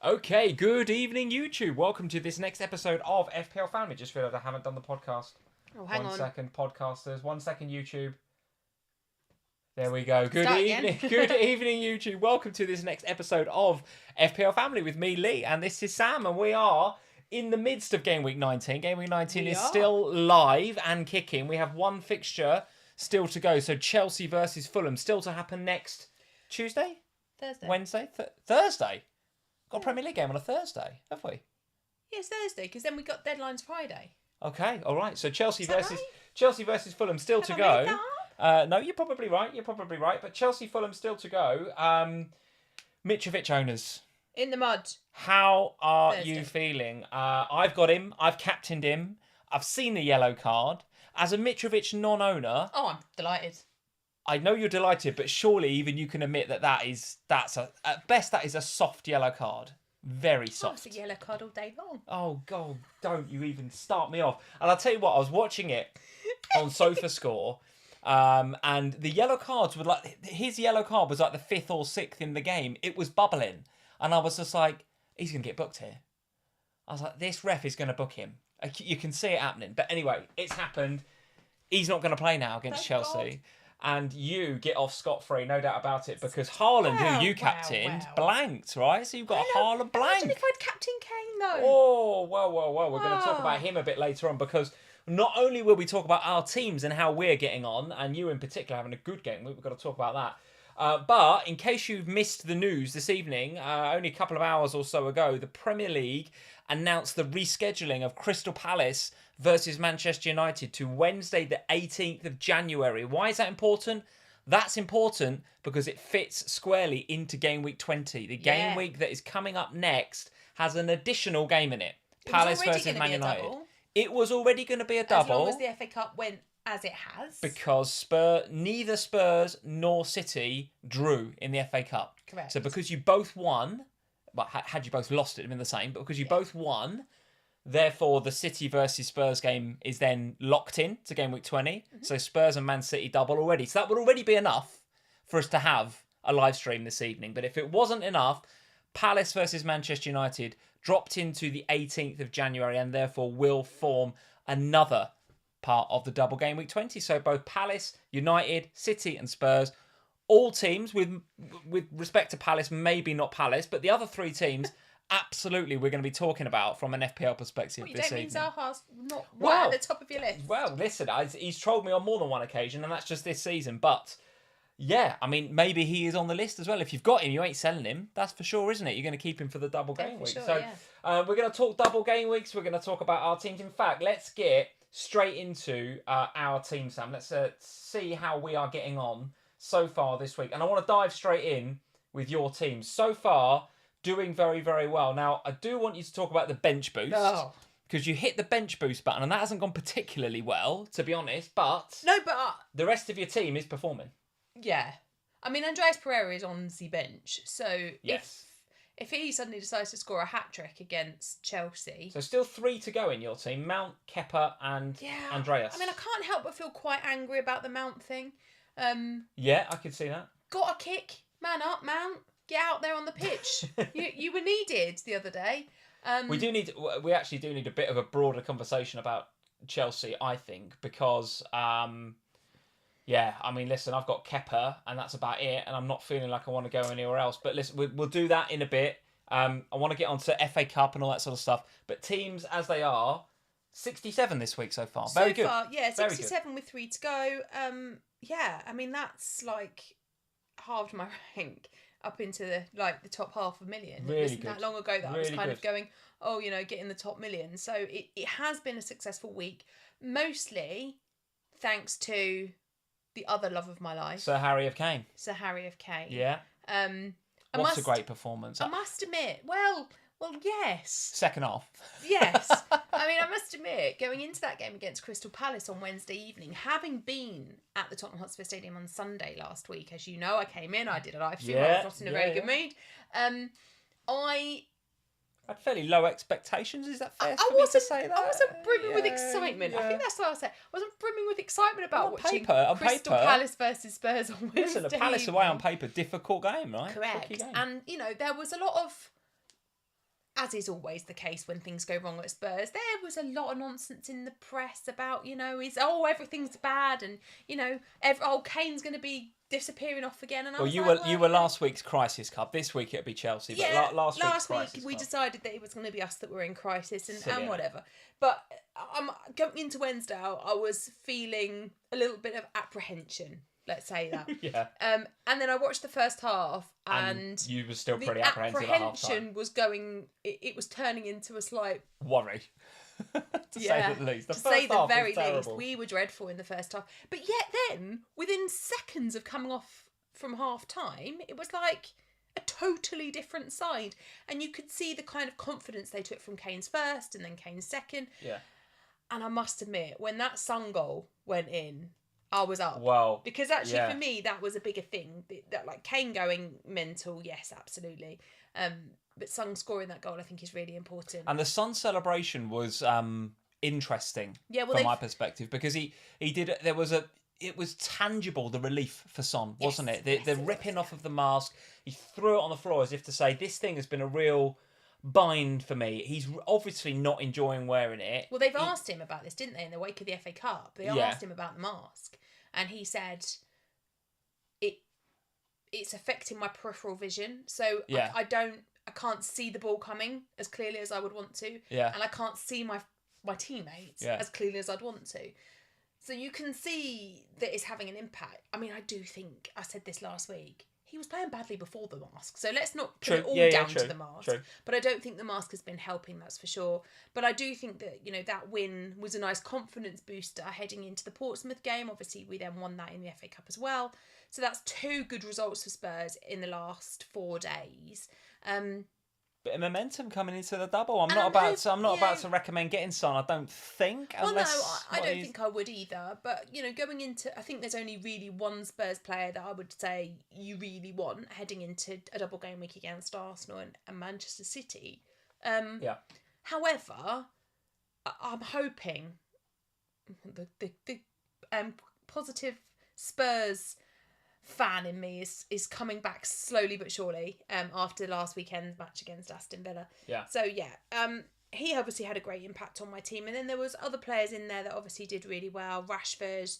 Okay, good evening, YouTube. Welcome to this next episode of FPL Family. Just realised I haven't done the podcast. Oh, hang on. 1 second, podcasters. 1 second, YouTube. There we go. Good Start evening. again. Good evening, YouTube. Welcome to this next episode of FPL Family with me, Lee, and this is Sam, and we are in the midst of Gameweek 19. Gameweek 19 is still live and kicking. We have one fixture still to go. So Chelsea versus Fulham still to happen next Tuesday? Thursday. Wednesday? Thursday? Got a Premier League game on a Thursday, have we? Yes, Thursday, because then we got deadlines Friday. Okay, all right. So Chelsea Is that versus right? Chelsea versus Fulham still Have to I go. made that No, you're probably right. But Chelsea Fulham still to go. Mitrovic owners, In the mud. how are Thursday. you feeling? I've got him. I've captained him. I've seen the yellow card. As a Mitrovic non-owner, Oh, I'm delighted. I know you're delighted, but surely even you can admit that that's at best that is a soft yellow card. Very Oh, soft. it's a yellow card all day long. Oh, God, don't you even start me off. And I'll tell you what, I was watching it on SofaScore, and the yellow cards were like, his yellow card was like the 5th or 6th in the game. It was bubbling. And I was just like, he's going to get booked here. I was like, this ref is going to book him. You can see it happening. But anyway, it's happened. He's not going to play now against Thank Chelsea. God. And you get off scot-free, no doubt about it, because Haaland, who you captained, blanked, right? So you've got a Haaland blank. Imagine if I'd Captain Kane, though. Oh, well. We're going to talk about him a bit later on, because not only will we talk about our teams and how we're getting on, and you in particular having a good game, we've got to talk about that. But in case you've missed the news this evening, only a couple of hours or so ago, the Premier League announced the rescheduling of Crystal Palace versus Manchester United to Wednesday the 18th of January. Why is that important? That's important because it fits squarely into Game Week 20. The game week that is coming up next has an additional game in it. Palace versus Man United. It was already going to be a double. As long as the FA Cup went as it has. Because neither Spurs nor City drew in the FA Cup. Correct. So because you both won, well, had you both lost, it'd been the same, but because you both won, therefore the City versus Spurs game is then locked in to Game Week 20. Mm-hmm. So Spurs and Man City double already. So that would already be enough for us to have a live stream this evening. But if it wasn't enough, Palace versus Manchester United dropped into the 18th of January and therefore will form another part of the double Game Week 20. So both Palace, United, City and Spurs, all teams with respect to Palace, maybe not Palace, but the other three teams, absolutely we're going to be talking about from an FPL perspective this evening. You don't mean Zaha's not at the top of your list? Well, listen, he's trolled me on more than one occasion, and that's just this season. But yeah, I mean, maybe he is on the list as well. If you've got him, you ain't selling him. That's for sure, isn't it? You're going to keep him for the double game week. Sure, so we're going to talk double game weeks. We're going to talk about our teams. In fact, let's get straight into our team, Sam. Let's see how we are getting on so far this week. And I want to dive straight in with your team. So far, doing very, very well. Now, I do want you to talk about the bench boost. Because you hit the bench boost button, and that hasn't gone particularly well, to be honest. But the rest of your team is performing. Yeah. I mean, Andreas Pereira is on the bench. So yes. If he suddenly decides to score a hat-trick against Chelsea... So still 3 to go in your team. Mount, Kepa and Andreas. I mean, I can't help but feel quite angry about the Mount thing. Yeah, I could see that. Got a kick. Man up, Mount. Get out there on the pitch. you were needed the other day. We actually do need a bit of a broader conversation about Chelsea, I think, because... yeah, I mean, listen, I've got Kepa, and that's about it, and I'm not feeling like I want to go anywhere else. But listen, we'll do that in a bit. I want to get on to FA Cup and all that sort of stuff. But teams, as they are, 67 this week so far. Very good. Yeah, 67 with 3 to go. Yeah, I mean, that's like halved my rank up into the top 500,000. Really it wasn't good. that long ago that really I was kind good. of going, get in the top million. So it has been a successful week, mostly thanks to the other love of my life, Sir Harry of Kane. Yeah. What a great performance. I must admit, well, yes. Second half. Yes. I mean, I must admit, going into that game against Crystal Palace on Wednesday evening, having been at the Tottenham Hotspur Stadium on Sunday last week, as you know, I came in, I did a live stream, I was not in a very good mood. I had fairly low expectations. Is that fair for me to say that? I wasn't brimming with excitement. Yeah. I think that's what I said. I wasn't brimming with excitement about watching on Crystal paper, Palace versus Spurs on Wednesday. Listen, a Palace away on paper, difficult game, right? Correct. Game. And, there was a lot of as is always the case when things go wrong at Spurs, there was a lot of nonsense in the press about, everything's bad and, Kane's going to be disappearing off again. And I was you were last week's Crisis Cup. This week it'll be Chelsea. But last week we decided that it was going to be us that were in crisis and whatever. But going into Wednesday, I was feeling a little bit of apprehension. Let's say that. Yeah. And then I watched the first half, and you were still pretty apprehensive at half time. Was going. It was turning into a slight worry. to say the least. To say the very least, we were dreadful in the first half. But yet, then within seconds of coming off from half time, it was like a totally different side, and you could see the kind of confidence they took from Kane's first and then Kane's second. Yeah. And I must admit, when that Son goal went in, I was up. Well, because actually for me that was a bigger thing. That like Kane going mental, yes, absolutely. But Son scoring that goal, I think, is really important. And the Son celebration was interesting from my perspective, because he did. It was tangible, the relief for Son, wasn't it? The ripping off of the mask. He threw it on the floor as if to say, "This thing has been a real bind for me." He's obviously not enjoying wearing it. Well, they've asked him about this, didn't they, in the wake of the FA Cup? They asked him about the mask, and he said it's affecting my peripheral vision. So I can't see the ball coming as clearly as I would want to. Yeah. And I can't see my teammates as clearly as I'd want to. So you can see that it's having an impact. I mean, I do think, I said this last week, he was playing badly before the mask. So let's not put it all down to the mask. True. But I don't think the mask has been helping, that's for sure. But I do think that, that win was a nice confidence booster heading into the Portsmouth game. Obviously, we then won that in the FA Cup as well. So that's 2 good results for Spurs in the last 4 days. Bit of momentum coming into the double. I'm not about to recommend getting Son, I don't think. Well, no, I don't think I would either. But, going into... I think there's only really one Spurs player that I would say you really want heading into a double game week against Arsenal and Manchester City. However, I'm hoping the positive Spurs fan in me is coming back slowly but surely after last weekend's match against Aston Villa. Yeah. So he obviously had a great impact on my team, and then there was other players in there that obviously did really well. Rashford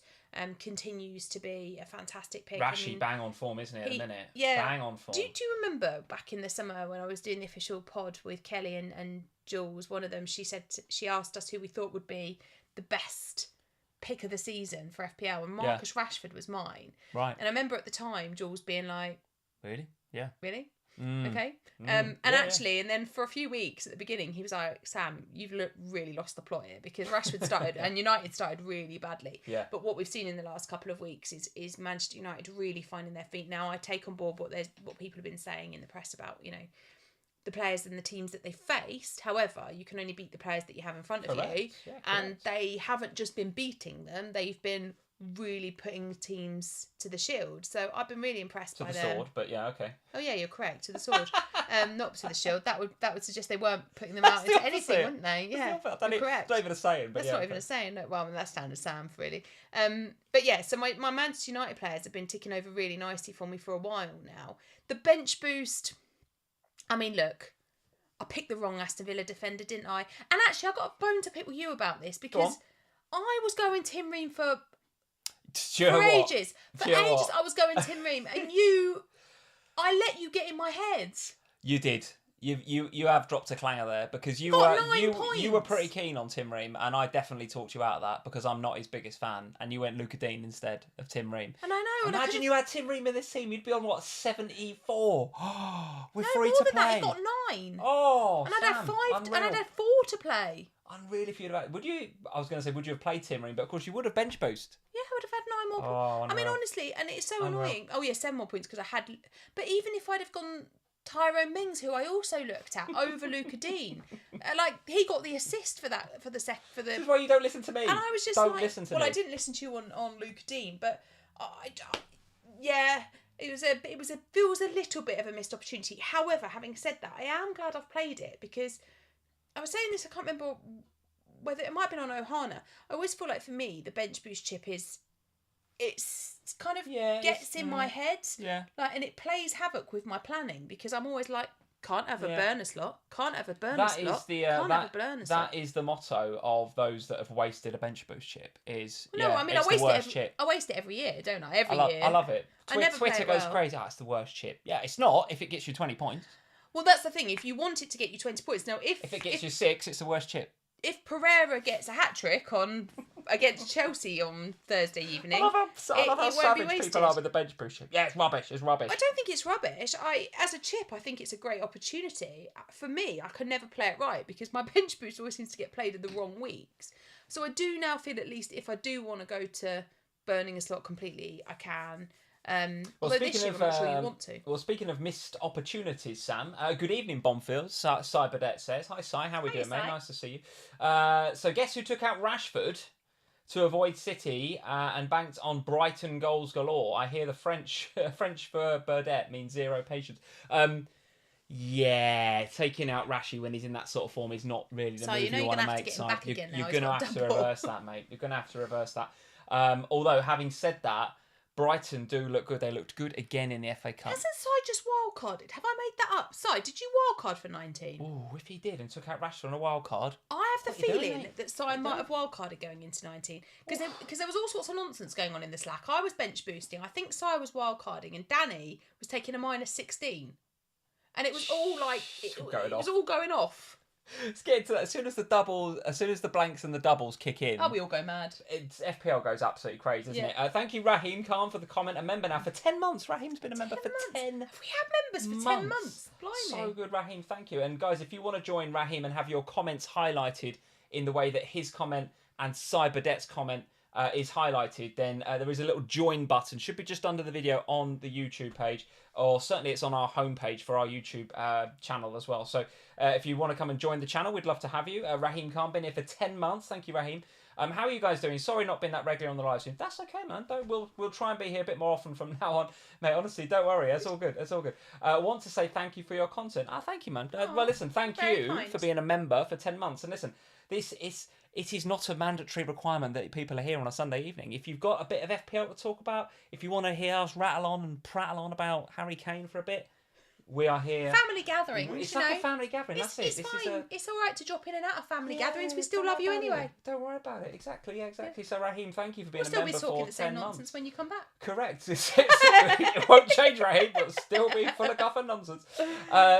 continues to be a fantastic pick. Bang on form, isn't it, at the minute? Yeah. Bang on form. Do you remember back in the summer when I was doing the official pod with Kelly and Jules, one of them, she asked us who we thought would be the best pick of the season for FPL, and Marcus Rashford was mine. Right. And I remember at the time Jules being like, "Really? Yeah. Really? Okay." And then for a few weeks at the beginning, he was like, "Sam, you've really lost the plot here, because Rashford started and United started really badly." Yeah. But what we've seen in the last couple of weeks is Manchester United really finding their feet. Now I take on board what people have been saying in the press about the players and the teams that they faced. However, you can only beat the players that you have in front of you. Yeah, and they haven't just been beating them, they've been really putting teams to the shield. So I've been really impressed by them. To the sword, but yeah, okay. Oh yeah, you're correct, to the sword. Not to the shield. That would suggest they weren't putting them out into anything, wouldn't they? Yeah, correct. Not even a saying, but that's not even a saying. No, well, that's down to Sam, really. But yeah, so my Manchester United players have been ticking over really nicely for me for a while now. The bench boost... I mean, look, I picked the wrong Aston Villa defender, didn't I? And actually, I got a bone to pick with you about this, because I was going Tim Ream for ages. For ages, I was going Tim Ream, and I let you get in my head. You did. You have dropped a clanger there, because you were pretty keen on Tim Ream, and I definitely talked you out of that because I'm not his biggest fan, and you went Luca Dean instead of Tim Ream. And I know. Imagine you had Tim Ream in this team, you'd be on what, 74? We're free more to than play. That, he got 9. Oh, and I'd had 5, and I'd had 4 to play. Unreal if you'd have. Would you? I was going to say, would you have played Tim Ream? But of course, you would have bench boost. Yeah, I would have had 9 more points. I mean, honestly, and it's so annoying. Oh yeah, 7 more points because I had. But even if I'd have gone Tyrone Mings, who I also looked at over Luca Dean, he got the assist for that This is why you don't listen to me. And I was just listen to me. I didn't listen to you on Luca Dean, but it was a little bit of a missed opportunity. However, having said that, I am glad I've played it, because I was saying this, I can't remember whether it might have been on Ohana. I always feel like for me the bench boost chip it's kind of gets in my head, and it plays havoc with my planning, because I'm always like, Can't have a burner slot. Can't have a burner That slot. is the Can't have a burner slot. that is the motto of those that have wasted a bench boost chip. Is No, I mean, it's the worst chip. I waste it every year, don't I? Every year. I love it. I never play Twitter it goes well. crazy. It's the worst chip. Yeah, it's not if it gets you 20 points. Well, that's the thing. If you want it to get you 20 points, now If it gets you 6, it's the worst chip. if Pereira gets a hat trick against Chelsea on Thursday evening, I love how savage people are with the bench boost chip. Yeah, it's rubbish. It's rubbish. I don't think it's rubbish. As a chip, I think it's a great opportunity. For me, I can never play it right because my bench boost always seems to get played in the wrong weeks. So I do now feel at least if I do want to go to burning a slot completely, I can. Although this year I'm not sure you want to. Well, speaking of missed opportunities, Sam, good evening, Bonfield. Cyberdet says. Hi, Cy. How are we doing, mate? Nice to see you. So guess who took out Rashford to avoid City and banked on Brighton goals galore? I hear the French for Burdette means zero patience. Yeah, taking out Rashi when he's in that sort of form is not really the move you want to make. So you're going to have to reverse that, mate. You're going to have to reverse that. Although, having said that, Brighton do look good. They looked good again in the FA Cup. Hasn't Si just wildcarded? Have I made that up? Si, did you wildcard for 19? Oh, if he did and took out Rashford on a wildcard. I have the feeling that Si might have wildcarded going into 19. Because there was all sorts of nonsense going on in the Slack. I was bench boosting. I think Si was wildcarding and Danny was taking a minus 16. And it was all like... It was all going off. Let's get into that. As soon as the blanks and the doubles kick in, we all go mad. FPL goes absolutely crazy, doesn't it? Thank you, Raheem Khan, for the comment. A member now for 10 months. Raheem's been a member for 10 months. We had members for 10 months. Blimey. So good, Raheem. Thank you. And guys, if you want to join Raheem and have your comments highlighted in the way that his comment and Cyberdet's comment is highlighted, then there is a little join button. Should be just under the video on the YouTube page, or certainly it's on our homepage for our YouTube channel as well. So if you want to come and join the channel, we'd love to have you. Raheem Khan, been here for 10 months. Thank you, Raheem. How are you guys doing? Sorry not being that regular on the live stream. That's okay, man. We'll try and be here a bit more often from now on. Mate, honestly, don't worry. It's all good. It's all good. Want to say thank you for your content. Thank you, man. Well, listen, thank you for being a member for 10 months. And listen, it is not a mandatory requirement that people are here on a Sunday evening. If you've got a bit of FPL to talk about, if you want to hear us rattle on and prattle on about Harry Kane for a bit, we are here. Family gatherings. It's like a family gathering. That's it. It's fine. It's all right to drop in and out of family gatherings. We still love you anyway. Don't worry about it. Exactly. Yeah, exactly. So, Raheem, thank you for being a member for 10 months. We'll still be talking the same nonsense when you come back. Correct. It won't change, Raheem. It'll still be full of guff and nonsense.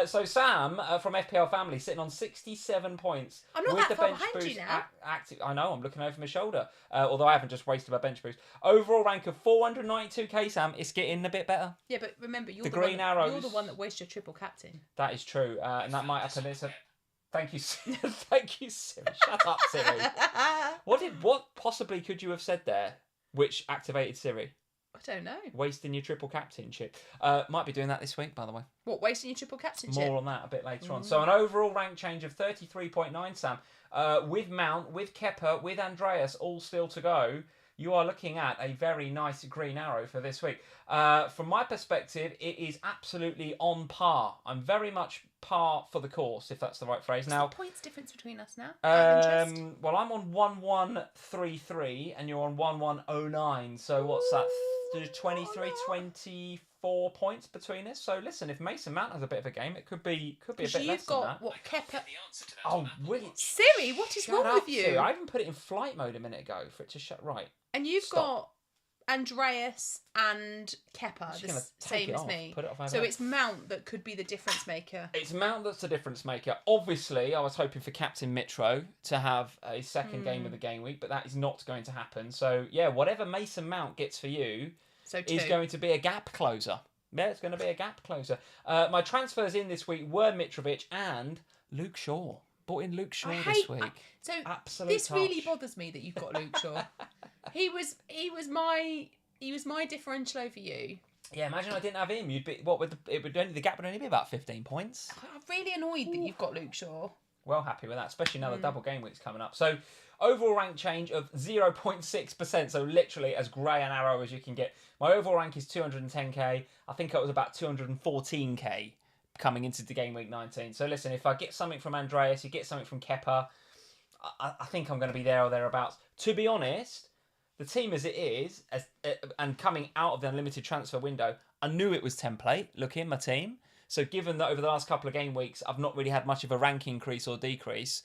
So, Sam from FPL Family sitting on 67 points. I'm not with that the far bench behind boost you now. Active. I know. I'm looking over my shoulder. Although I haven't just wasted my bench boost. Overall rank of 492k, Sam. It's getting a bit better. Yeah, but remember, you're you're the one that wastes your triple captain. That is true, and that might happen. Thank you, thank you, Siri. Shut up, Siri. What possibly could you have said there, which activated Siri? I don't know. Wasting your triple captainship. Might be doing that this week, by the way. What, wasting your triple captainship? More on that a bit later on. So an overall rank change of 33.9, Sam. With Mount, with Kepa, with Andreas, all still to go. You are looking at a very nice green arrow for this week. From my perspective, it is absolutely on par. I'm very much par for the course, if that's the right phrase. What's the points difference between us now? Well, I'm on 1133 and you're on 1109. So what's that? 24 points between us. So listen, if Mason Mount has a bit of a game, it could be a bit less than that. You've got what, Kepa? Oh, really? Siri, what is wrong with you? Siri. I even put it in flight mode a minute ago for it to shut right. And you've got Andreas and Kepa, the same as me. So it's Mount that could be the difference maker. It's Mount that's the difference maker. Obviously, I was hoping for Captain Mitro to have a second game of the game week, but that is not going to happen. So, yeah, whatever Mason Mount gets for you is going to be a gap closer. Yeah, it's going to be a gap closer. My transfers in this week were Mitrovic and Luke Shaw. Bought in Luke Shaw this week. This really bothers me that you've got Luke Shaw. He was my differential over you. Yeah, imagine I didn't have him. You'd be the gap would only be about 15 points. I'm really annoyed that you've got Luke Shaw. Well happy with that, especially now the double game week's coming up. So overall rank change of 0.6%. So literally as grey an arrow as you can get. My overall rank is 210k. I think it was about 214k coming into the game week 19. So listen, if I get something from Andreas, you get something from Kepa, I think I'm going to be there or thereabouts. To be honest, the team as it is, and coming out of the unlimited transfer window, I knew it was template. Look in my team. So given that over the last couple of game weeks, I've not really had much of a rank increase or decrease,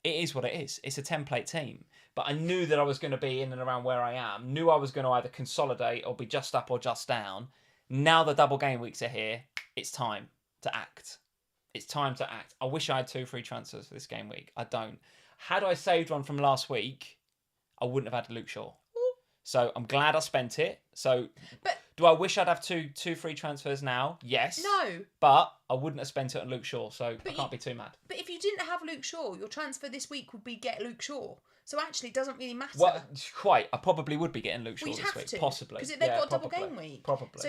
it is what it is. It's a template team. But I knew that I was going to be in and around where I am. Knew I was going to either consolidate or be just up or just down. Now the double game weeks are here. It's time to act. It's time to act. I wish I had 2 free transfers for this game week. I don't. Had I saved one from last week, I wouldn't have had Luke Shaw. So I'm glad I spent it. So do I wish I'd have two free transfers now? Yes. No. But I wouldn't have spent it on Luke Shaw, so I can't be too mad. But if you didn't have Luke Shaw, your transfer this week would be get Luke Shaw. So actually, it doesn't really matter. Well, quite. I probably would be getting Luke Shaw this week. Possibly. Because they've got a double game week. Probably. So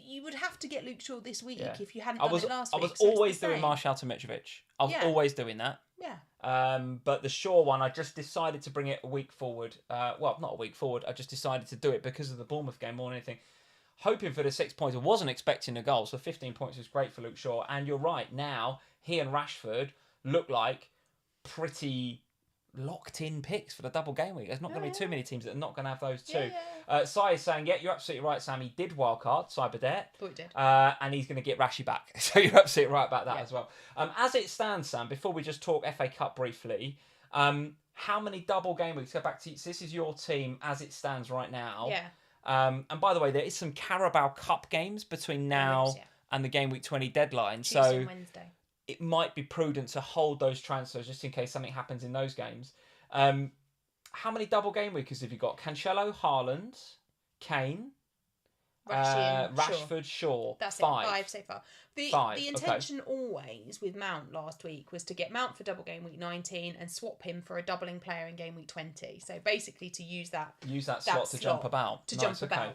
you would have to get Luke Shaw this week if you hadn't done it last week. I was always doing Martial to Mitrovic. I was always doing that. Yeah. But the Shaw one, I just decided to bring it a week forward. Well, not a week forward. I just decided to do it because of the Bournemouth game more than anything. Hoping for the 6 points. I wasn't expecting a goal, so 15 points was great for Luke Shaw. And you're right, now he and Rashford look like pretty locked in picks for the double game week. There's not going to be too many teams that are not going to have those two. Sai is saying, yeah, you're absolutely right, Sam. He did wildcard, Cyberdet. Thought he did. And he's going to get Rashi back. So you're absolutely right about that as well. As it stands, Sam, before we just talk FA Cup briefly, how many double game weeks? Go back to this is your team as it stands right now. Yeah. And by the way, there is some Carabao Cup games between now and the game week 20 deadline. Tuesday and Wednesday. It might be prudent to hold those transfers just in case something happens in those games. How many double game weekers have you got? Cancelo, Haaland, Kane, Rashford, Shaw. That's 5. 5 so far. The intention always with Mount last week was to get Mount for double game week 19 and swap him for a doubling player in game week 20. So basically to use that slot to jump about.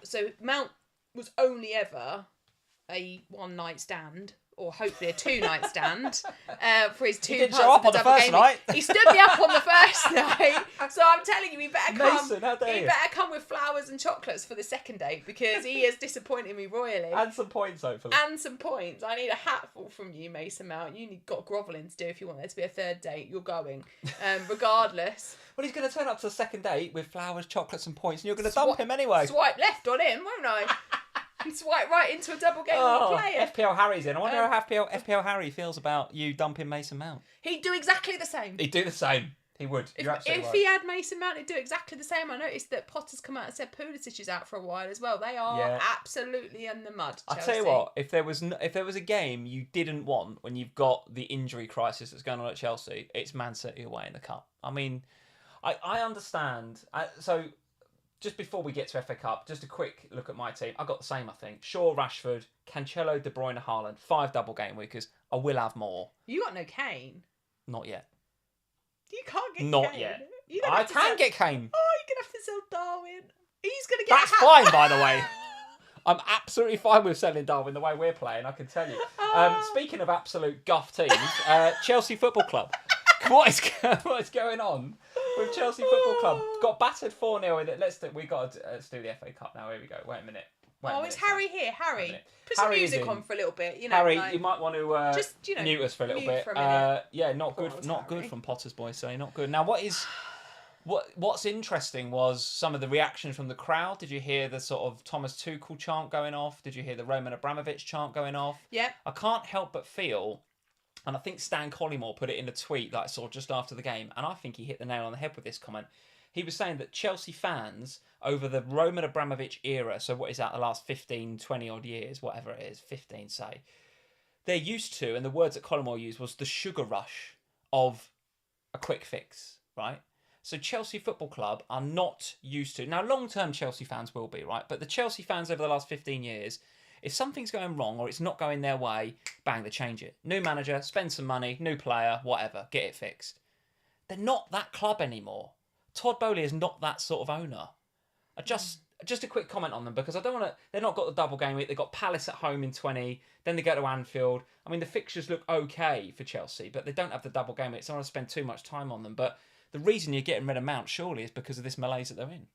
So Mount was only ever a one night stand, or hopefully a 2 night stand, for his 2 didn't parts show up of the on the double first game night. week. He stood me up on the first night, so I'm telling you, he better come. Mason, how dare you? He better come with flowers and chocolates for the second date because he has disappointed me royally. And some points, hopefully. And some points. I need a hatful from you, Mason Mount. Got grovelling to do if you want there to be a third date. You're going, regardless. Well, he's going to turn up to the second date with flowers, chocolates, and points, and you're going to dump him anyway. Swipe left on him, won't I? And swipe right into a double game player. FPL Harry's in. I wonder how FPL Harry feels about you dumping Mason Mount. He'd do exactly the same. He'd do the same. He would. You're absolutely right. If he had Mason Mount, he'd do exactly the same. I noticed that Potter's come out and said Pulisic is out for a while as well. They are absolutely in the mud, Chelsea. I tell you what, if there was a game you didn't want when you've got the injury crisis that's going on at Chelsea, it's Man City away in the cup. I mean, I understand. So just before we get to FA Cup, just a quick look at my team. I got the same, I think. Shaw, Rashford, Cancelo, De Bruyne, Haaland. 5 double game weekers. I will have more. You got no Kane. Not yet. You can't get Not Kane. yet. I can get Kane. Oh, you're going to have to sell Darwin. He's going to get That's fine, by the way. I'm absolutely fine with selling Darwin the way we're playing, I can tell you. Speaking of absolute guff teams, Chelsea Football Club. What is going on with Chelsea Football Club? Got battered 4-0 in it. Let's do the FA Cup now. Here we go. Wait a minute. Is Harry here? Harry, put some music on for a little bit. You know, Harry, you might want to just mute us for a little bit. For a minute. Yeah, not good from Potter's boys. Say not good. Now, what's interesting was some of the reaction from the crowd. Did you hear the sort of Thomas Tuchel chant going off? Did you hear the Roman Abramovich chant going off? Yeah. I can't help but feel. And I think Stan Collymore put it in a tweet that I saw just after the game. And I think he hit the nail on the head with this comment. He was saying that Chelsea fans over the Roman Abramovich era, so what is that, the last 15, 20 odd years, whatever it is, 15 say, they're used to, and the words that Collymore used was the sugar rush of a quick fix, right? So Chelsea Football Club are not used to, now long-term Chelsea fans will be, right? But the Chelsea fans over the last 15 years, if something's going wrong or it's not going their way, bang, they change it. New manager, spend some money, new player, whatever, get it fixed. They're not that club anymore. Todd Boehly is not that sort of owner. Just a quick comment on them because I don't want to. They've not got the double game week. They've got Palace at home in 20. Then they go to Anfield. I mean, the fixtures look okay for Chelsea, but they don't have the double game week. So I don't want to spend too much time on them. But the reason you're getting rid of Mount surely is because of this malaise that they're in.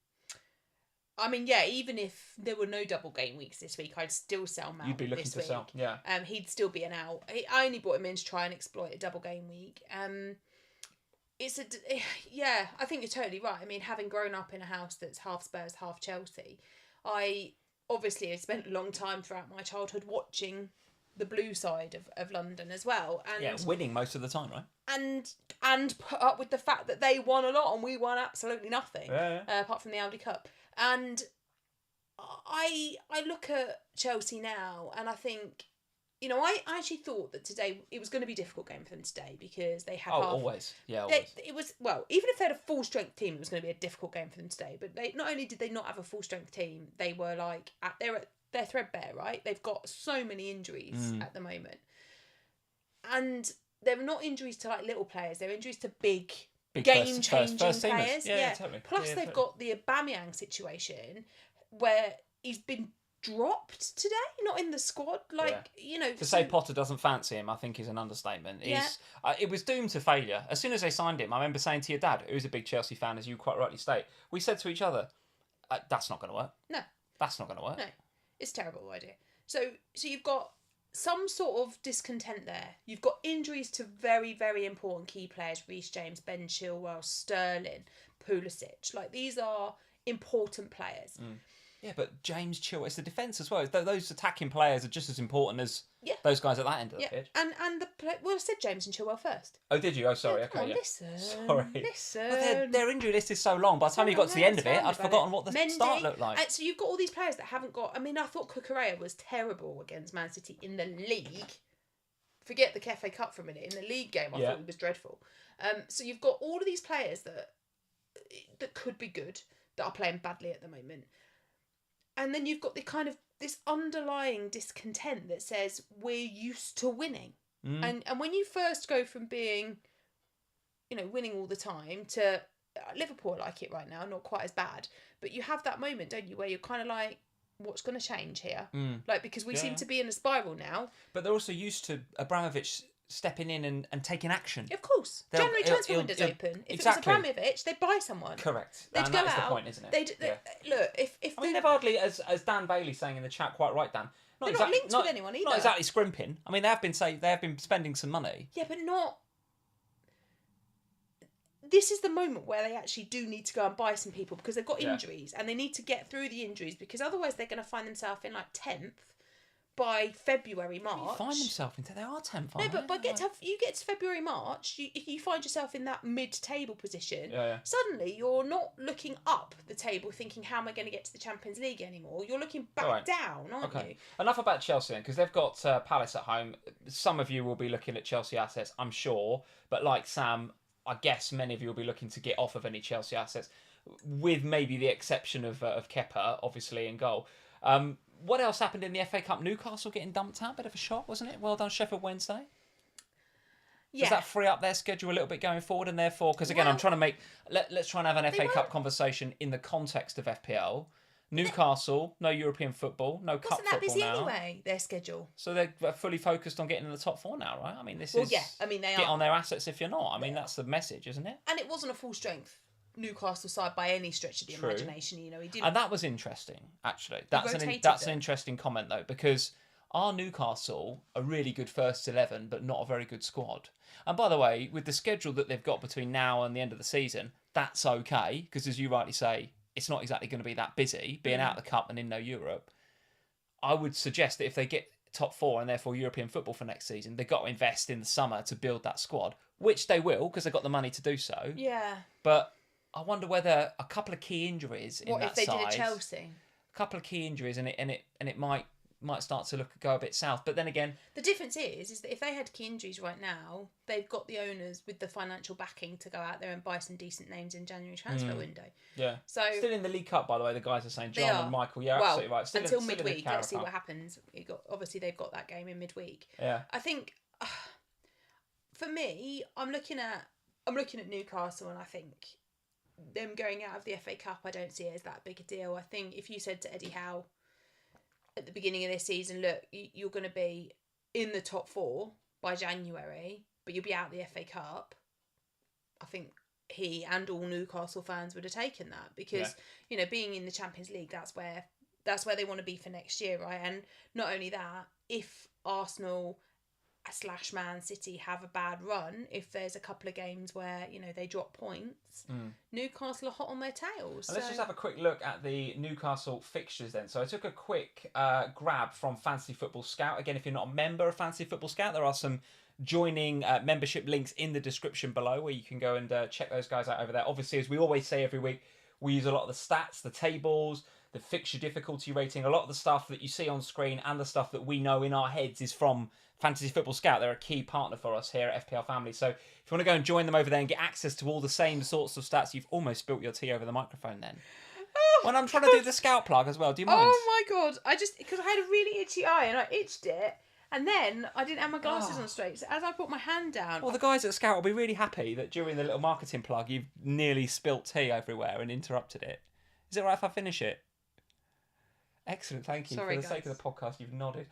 I mean, yeah, even if there were no double game weeks this week, I'd still sell Mount. You'd be looking to sell, yeah. He'd still be an out. I only brought him in to try and exploit a double game week. I think you're totally right. I mean, having grown up in a house that's half Spurs, half Chelsea, I obviously have spent a long time throughout my childhood watching the blue side of London as well. And winning most of the time, right? And put up with the fact that they won a lot and we won absolutely nothing, apart from the Audi Cup. And I look at Chelsea now and I think, I actually thought that today it was going to be a difficult game for them today because they had always. Yeah, always. It was, even if they had a full strength team, it was going to be a difficult game for them today. But they not only did they not have a full strength team, they were they're threadbare, right? They've got so many injuries at the moment, and they're not injuries to like little players; they're injuries to big game-changing players. Yeah, totally. Plus, they've got the Aubameyang situation where he's been dropped today, not in the squad. To say Potter doesn't fancy him, I think is an understatement. It was doomed to failure. As soon as they signed him, I remember saying to your dad, who's a big Chelsea fan, as you quite rightly state, we said to each other, that's not going to work. No. That's not going to work. No. It's a terrible idea. So you've got some sort of discontent there. You've got injuries to very, very important key players, Reece James, Ben Chilwell, Sterling, Pulisic. These are important players. Yeah, but James Chilwell, it's the defence as well. Those attacking players are just as important as those guys at that end of the pitch. And I said James and Chilwell first. Oh, did you? Oh, sorry. Come on, listen. Sorry. Listen. Well, their injury list is so long. By the time you got to the end of it, I'd forgotten what the start looked like. And so you've got all these players that haven't got... I mean, I thought Cucurella was terrible against Man City in the league. Forget the FA Cup for a minute. In the league game, I thought he was dreadful. So you've got all of these players that could be good, that are playing badly at the moment. And then you've got the kind of this underlying discontent that says we're used to winning. And when you first go from being, winning all the time to Liverpool like it right now, not quite as bad, but you have that moment, don't you, where you're kind of like, what's going to change here? Because we seem to be in a spiral now. But they're also used to Abramovich stepping in and taking action. Of course. January transfer window's open. If it was Abramovich, they'd buy someone. Correct. They'd and go that's out. the point, isn't it? Look, if they've hardly, as Dan Bailey saying in the chat, quite right, Dan. They're not linked with anyone either. Not exactly scrimping. I mean, they have been spending some money. Yeah, but not. This is the moment where they actually do need to go and buy some people because they've got injuries and they need to get through the injuries because otherwise they're going to find themselves in 10th. By February, March. Find themselves into they are 10th. No, but you get to February, March, if you find yourself in that mid-table position, suddenly you're not looking up the table thinking, how am I going to get to the Champions League anymore? You're looking back down, aren't you? Enough about Chelsea then, because they've got Palace at home. Some of you will be looking at Chelsea assets, I'm sure, but like Sam, I guess many of you will be looking to get off of any Chelsea assets, with maybe the exception of Kepa, obviously, in goal. What else happened in the FA Cup? Newcastle getting dumped out. Bit of a shock, wasn't it? Well done, Sheffield Wednesday. Yeah. Does that free up their schedule a little bit going forward? And therefore, because again, I'm trying to make... Let's try and have an FA Cup conversation in the context of FPL. Newcastle, no European football, no cup football now. Wasn't that busy anyway, their schedule? So they're fully focused on getting in the top four now, right? I mean, this is... they get on their assets if you're not. I mean, that's the message, isn't it? And it wasn't a full strength Newcastle side by any stretch of the imagination. He didn't. And that was interesting, actually. That's an interesting comment though, because are Newcastle a really good first 11, but not a very good squad? And by the way, with the schedule that they've got between now and the end of the season, that's okay because, as you rightly say, it's not exactly going to be that busy being out of the cup and in no Europe. I would suggest that if they get top four and therefore European football for next season, they've got to invest in the summer to build that squad, which they will because they've got the money to do so. Yeah. But I wonder whether a couple of key injuries in that side... What if they did at Chelsea? A couple of key injuries and it might start to go a bit south. But then again... The difference is that if they had key injuries right now, they've got the owners with the financial backing to go out there and buy some decent names in January transfer window. Yeah. So still in the League Cup, by the way, the guys are saying, John and Michael, absolutely right. Still until midweek, let's see what happens. Obviously, they've got that game in midweek. Yeah. I think, for me, I'm looking at Newcastle and I think... them going out of the FA Cup, I don't see it as that big a deal. I think if you said to Eddie Howe at the beginning of this season, look, you're going to be in the top four by January, but you'll be out of the FA Cup, I think he and all Newcastle fans would have taken that because, being in the Champions League, that's where they want to be for next year, right? And not only that, if Arsenal / Man City have a bad run, if there's a couple of games where, you know, they drop points, Newcastle are hot on their tails. And let's just have a quick look at the Newcastle fixtures then. So I took a quick grab from Fantasy Football Scout. Again, if you're not a member of Fantasy Football Scout, there are some joining membership links in the description below where you can go and check those guys out over there. Obviously, as we always say every week, we use a lot of the stats, the tables, the fixture difficulty rating, a lot of the stuff that you see on screen and the stuff that we know in our heads is from Fantasy Football Scout. They're a key partner for us here at FPL Family. So if you want to go and join them over there and get access to all the same sorts of stats, you've almost spilt your tea over the microphone then. When I'm trying to do the Scout plug as well, do you mind? Oh my God. Because I had a really itchy eye and I itched it. And then I didn't have my glasses on straight. So as I put my hand down... Well, the guys at Scout will be really happy that during the little marketing plug, you've nearly spilt tea everywhere and interrupted it. Is it all right if I finish it? Excellent, thank you. Sorry, for the guys. sake of the podcast, you've nodded.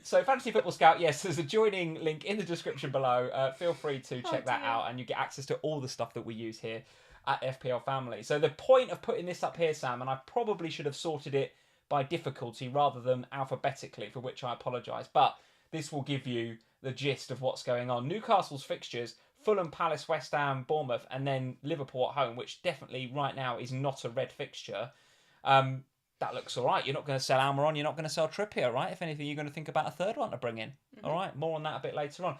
So Fantasy Football Scout, yes, there's a joining link in the description below. Feel free to check that out and you get access to all the stuff that we use here at FPL Family. So the point of putting this up here, Sam, and I probably should have sorted it by difficulty rather than alphabetically, for which I apologise, but this will give you the gist of what's going on. Newcastle's fixtures: Fulham, Palace, West Ham, Bournemouth, and then Liverpool at home, which definitely right now is not a red fixture. That looks all right. You're not going to sell Almiron. You're not going to sell Trippier, right? If anything, you're going to think about a third one to bring in. All right, more on that a bit later on.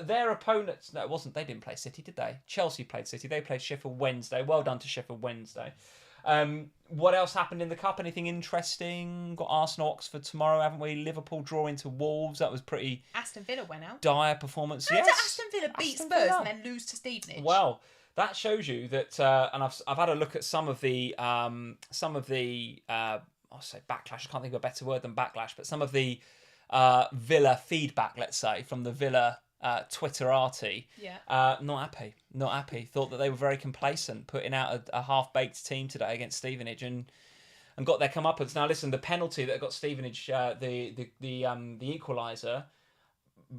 Their opponents, no, it wasn't. They didn't play City, did they? Chelsea played City. They played Sheffield Wednesday. Well done to Sheffield Wednesday. What else happened in the cup? Anything interesting? Got Arsenal, Oxford tomorrow, haven't we? Liverpool draw into Wolves. That was pretty. Aston Villa went out. Dire performance. How yes. did Aston Villa beat Aston Spurs Villa. and then lose to Stevenage? Well, that shows you that, and I've had a look at some of the I'll say backlash. I can't think of a better word than backlash, but some of the Villa feedback, let's say, from the Villa Twitterati. Yeah. Not happy. Thought that they were very complacent, putting out a half-baked team today against Stevenage and got their comeuppance. Now, listen, the penalty that got Stevenage, the equaliser,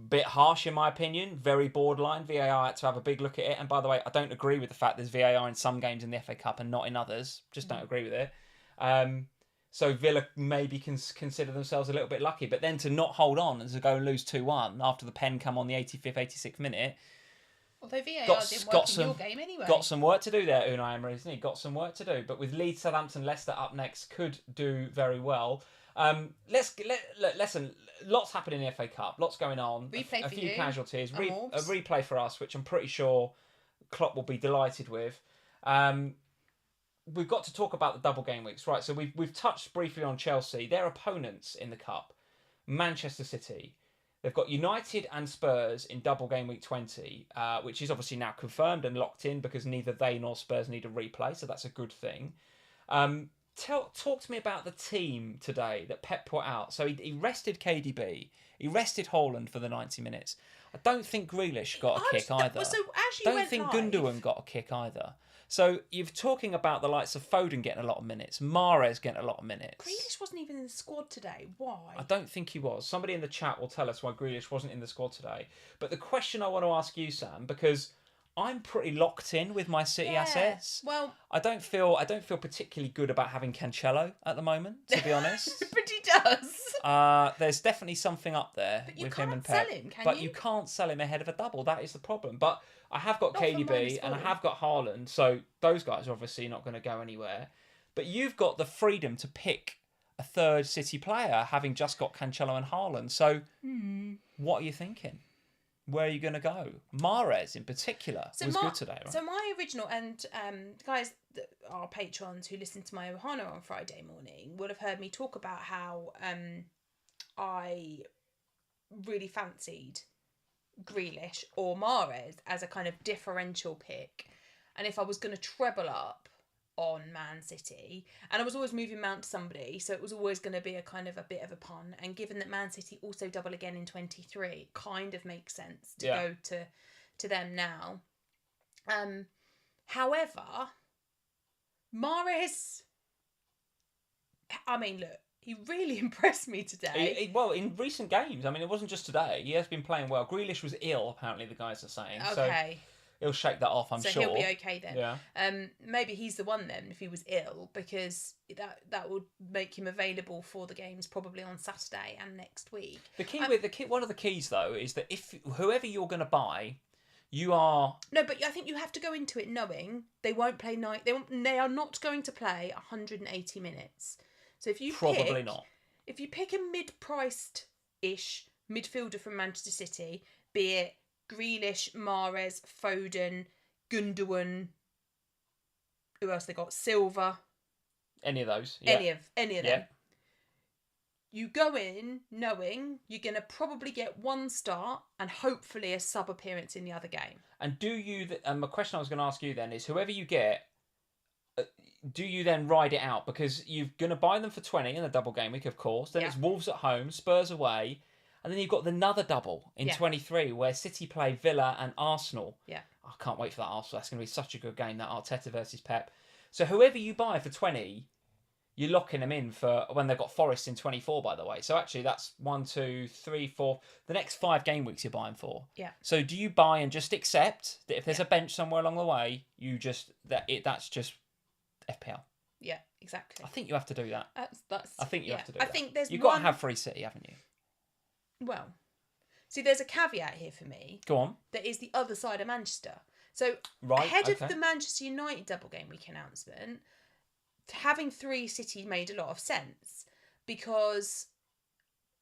bit harsh in my opinion, very borderline. VAR had to have a big look at it. And by the way, I don't agree with the fact there's VAR in some games in the FA Cup and not in others. Just don't agree with it. So Villa maybe can consider themselves a little bit lucky. But then to not hold on and to go and lose 2-1 after the pen come on the 85th, 86th minute. Although VAR didn't work in your game anyway. Got some work to do there, Unai Emery, isn't he? Got some work to do. But with Leeds, Southampton, Leicester up next, could do very well. Listen, lots happening in the FA Cup. Lots going on. Replay a for few you. casualties. A Wolves. replay for us, which I'm pretty sure Klopp will be delighted with. We've got to talk about the double game weeks, right? So we've touched briefly on Chelsea. Their opponents in the Cup, Manchester City. They've got United and Spurs in double game week 20, which is obviously now confirmed and locked in because neither they nor Spurs need a replay, so that's a good thing. Talk to me about the team today that Pep put out. So he rested KDB, he rested Haaland for the 90 minutes. I don't think Grealish got a kick either. So as you don't went think live, Gundogan got a kick either. So you're talking about the likes of Foden getting a lot of minutes, Mahrez getting a lot of minutes. Grealish wasn't even in the squad today. Why? I don't think he was. Somebody in the chat will tell us why Grealish wasn't in the squad today. But the question I want to ask you, Sam, because I'm pretty locked in with my City assets. Well, I don't feel particularly good about having Cancelo at the moment, to be honest. but he does. There's definitely something up there with him and Pep. But you can't sell him, can but you? you can't sell him ahead of a double. That is the problem. But I have got Not for KDB and I -4. have got Haaland, so those guys are obviously not going to go anywhere. But you've got the freedom to pick a third City player, having just got Cancelo and Haaland. So what are you thinking? Where are you going to go? Mahrez, in particular, was good today, right? So my original, and guys that are patrons who listen to my Ohana on Friday morning will have heard me talk about how I really fancied Grealish or Mahrez as a kind of differential pick. And if I was going to treble up on Man City, and I was always moving Mount to somebody, so it was always going to be a kind of a bit of a pun. And given that Man City also double again in 23, it kind of makes sense to go to them now. However, Mahrez, I mean, look, he really impressed me today. Well, in recent games, I mean, it wasn't just today. He has been playing well. Grealish was ill, apparently, the guys are saying. Okay. he'll shake that off, I'm so sure. he'll be okay then. Yeah. Maybe he's the one then if he was ill, because that would make him available for the games probably on Saturday and next week. One of the keys though is that if whoever you're going to buy, you are no, but I think you have to go into it knowing they won't play they are not going to play 180 minutes. So if you probably not. If you pick a mid-priced-ish midfielder from Manchester City, be it Grealish, Mahrez, Foden, Gundogan, who else they got? Silva. Any of those. Yeah. Any of them. You go in knowing you're going to probably get one start and hopefully a sub appearance in the other game. And and my question I was going to ask you then is, whoever you get, do you then ride it out? Because you're going to buy them for 20 in the double game week, of course. Then it's Wolves at home, Spurs away. And then you've got another double in 23 where City play Villa and Arsenal. Yeah. I can't wait for that Arsenal. That's going to be such a good game, that Arteta versus Pep. So whoever you buy for 20, you're locking them in for when they've got Forest in 24, by the way. So actually that's 1, 2, 3, 4. The next 5 game weeks you're buying for. Yeah. So do you buy and just accept that if there's a bench somewhere along the way, that's just FPL? Yeah, exactly. I think you have to do that. I think you have to do that. I think there's You've got to have free City, haven't you? Well, see, there's a caveat here for me. Go on. That is the other side of Manchester. So ahead of the Manchester United double game week announcement, having 3 City made a lot of sense because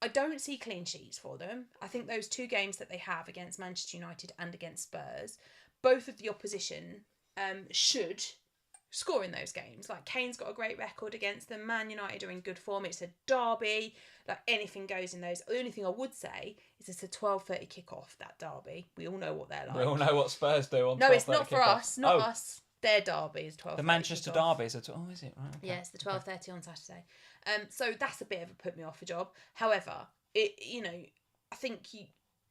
I don't see clean sheets for them. I think those 2 games that they have against Manchester United and against Spurs, both of the opposition should score in those games. Like, Kane's got a great record against them. Man United are in good form. It's a derby. Like, anything goes in those. The only thing I would say is it's a 12:30 kickoff, that derby. We all know what they're like. We all know what Spurs do on 12:30 No, it's not for kickoff. us. Not us. Their derby is 12:30. The Manchester derby is at... Oh, is it? Right, okay. Yeah, it's the 12:30 on Saturday. So that's a bit of a put me off a job. However, I think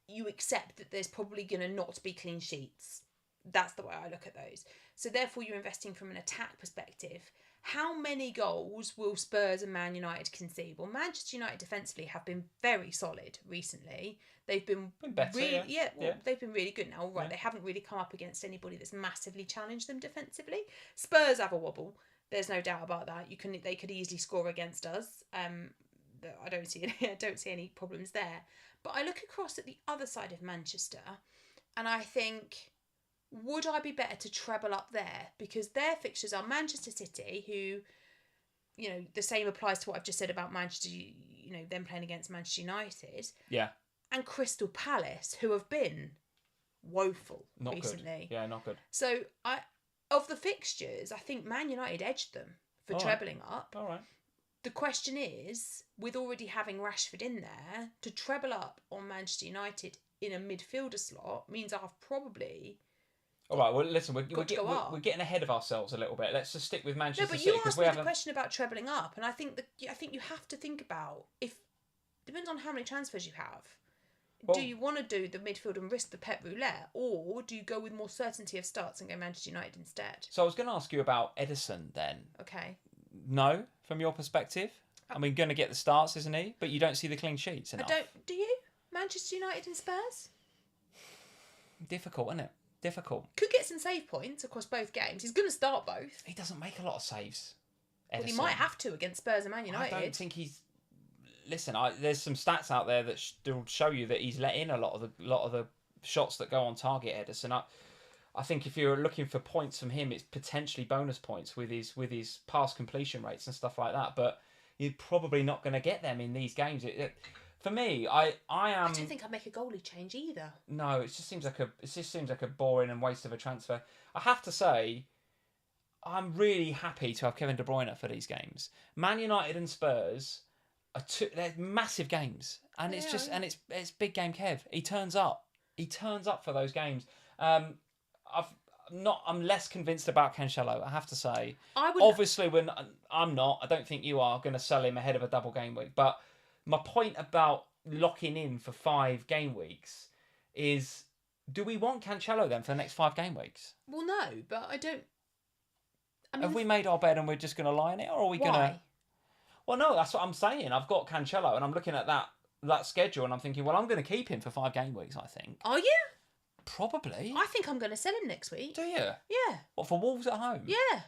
you accept that there's probably going to not be clean sheets. That's the way I look at those. So therefore, you're investing from an attack perspective. How many goals will Spurs and Man United concede? Well, Manchester United defensively have been very solid recently. They've been better, really, they've been really good now. Right, Yeah. They haven't really come up against anybody that's massively challenged them defensively. Spurs have a wobble. There's no doubt about that. They could easily score against us. I don't see any problems there. But I look across at the other side of Manchester, and I think, would I be better to treble up there? Because their fixtures are Manchester City, who, the same applies to what I've just said about Manchester, them playing against Manchester United. Yeah. And Crystal Palace, who have been woeful Not recently. Good. Yeah, not good. So, of the fixtures, I think Man United edged them for trebling up. All right. The question is, with already having Rashford in there, to treble up on Manchester United in a midfielder slot means I've probably... All right, well, listen, we're getting ahead of ourselves a little bit. Let's just stick with Manchester City. No, but you asked me the question about trebling up, and I think you have to think about, depends on how many transfers you have. Do you want to do the midfield and risk the pet roulette, or do you go with more certainty of starts and go Manchester United instead? So I was going to ask you about Edison then. Okay. No, from your perspective? I mean, going to get the starts, isn't he? But you don't see the clean sheets enough. Do you? Manchester United and Spurs? Difficult, isn't it? Difficult. Could get some save points across both games. He's going to start both. He doesn't make a lot of saves. Edison. Well, he might have to against Spurs and Man United. I don't think he's... Listen, there's some stats out there that will show you that he's let in a lot of the shots that go on target, Edison. I think if you're looking for points from him, it's potentially bonus points with his pass completion rates and stuff like that. But you're probably not going to get them in these games. For me, I am. I don't think I'd make a goalie change either. No, it just seems like a boring and waste of a transfer. I have to say, I'm really happy to have Kevin De Bruyne for these games. Man United and Spurs they're massive games, and it's big game Kev. He turns up for those games. I'm less convinced about Cancelo, I have to say. Obviously, I'm not. I don't think you are going to sell him ahead of a double game week. But my point about locking in for 5 game weeks is, do we want Cancelo then for the next 5 game weeks? Well, no, but I don't. Have we made our bed and we're just going to lie in it, or are we going to? Well, no, that's what I'm saying. I've got Cancelo, and I'm looking at that schedule, and I'm thinking, well, I'm going to keep him for 5 game weeks, I think. Are you? Probably. I think I'm going to sell him next week. Do you? Yeah. What, for Wolves at home? Yeah.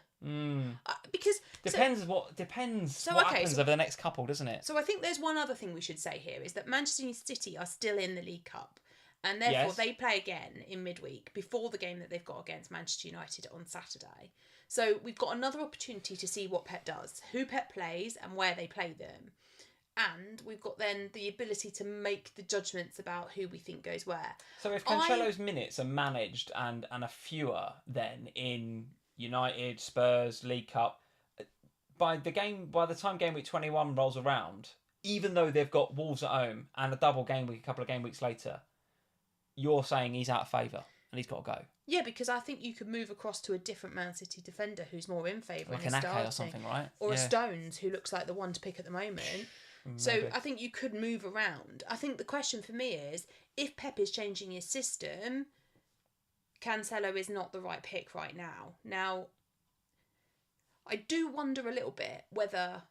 Because Depends what happens over the next couple, doesn't it? So I think there's one other thing we should say here is that Manchester City are still in the League Cup, and therefore they play again in midweek before the game that they've got against Manchester United on Saturday. So we've got another opportunity to see what Pep does, who Pep plays, and where they play them. And we've got then the ability to make the judgments about who we think goes where. So if Cancelo's minutes are managed and a fewer then in United, Spurs, League Cup, by the time game week 21 rolls around, even though they've got Wolves at home and a double game week a couple of game weeks later, you're saying he's out of favour and he's got to go. Yeah, because I think you could move across to a different Man City defender who's more in favour. Like an Ake or something, right? Or a Stones, who looks like the one to pick at the moment. So I think you could move around. I think the question for me is, if Pep is changing his system, Cancelo is not the right pick right now. Now, I do wonder a little bit whether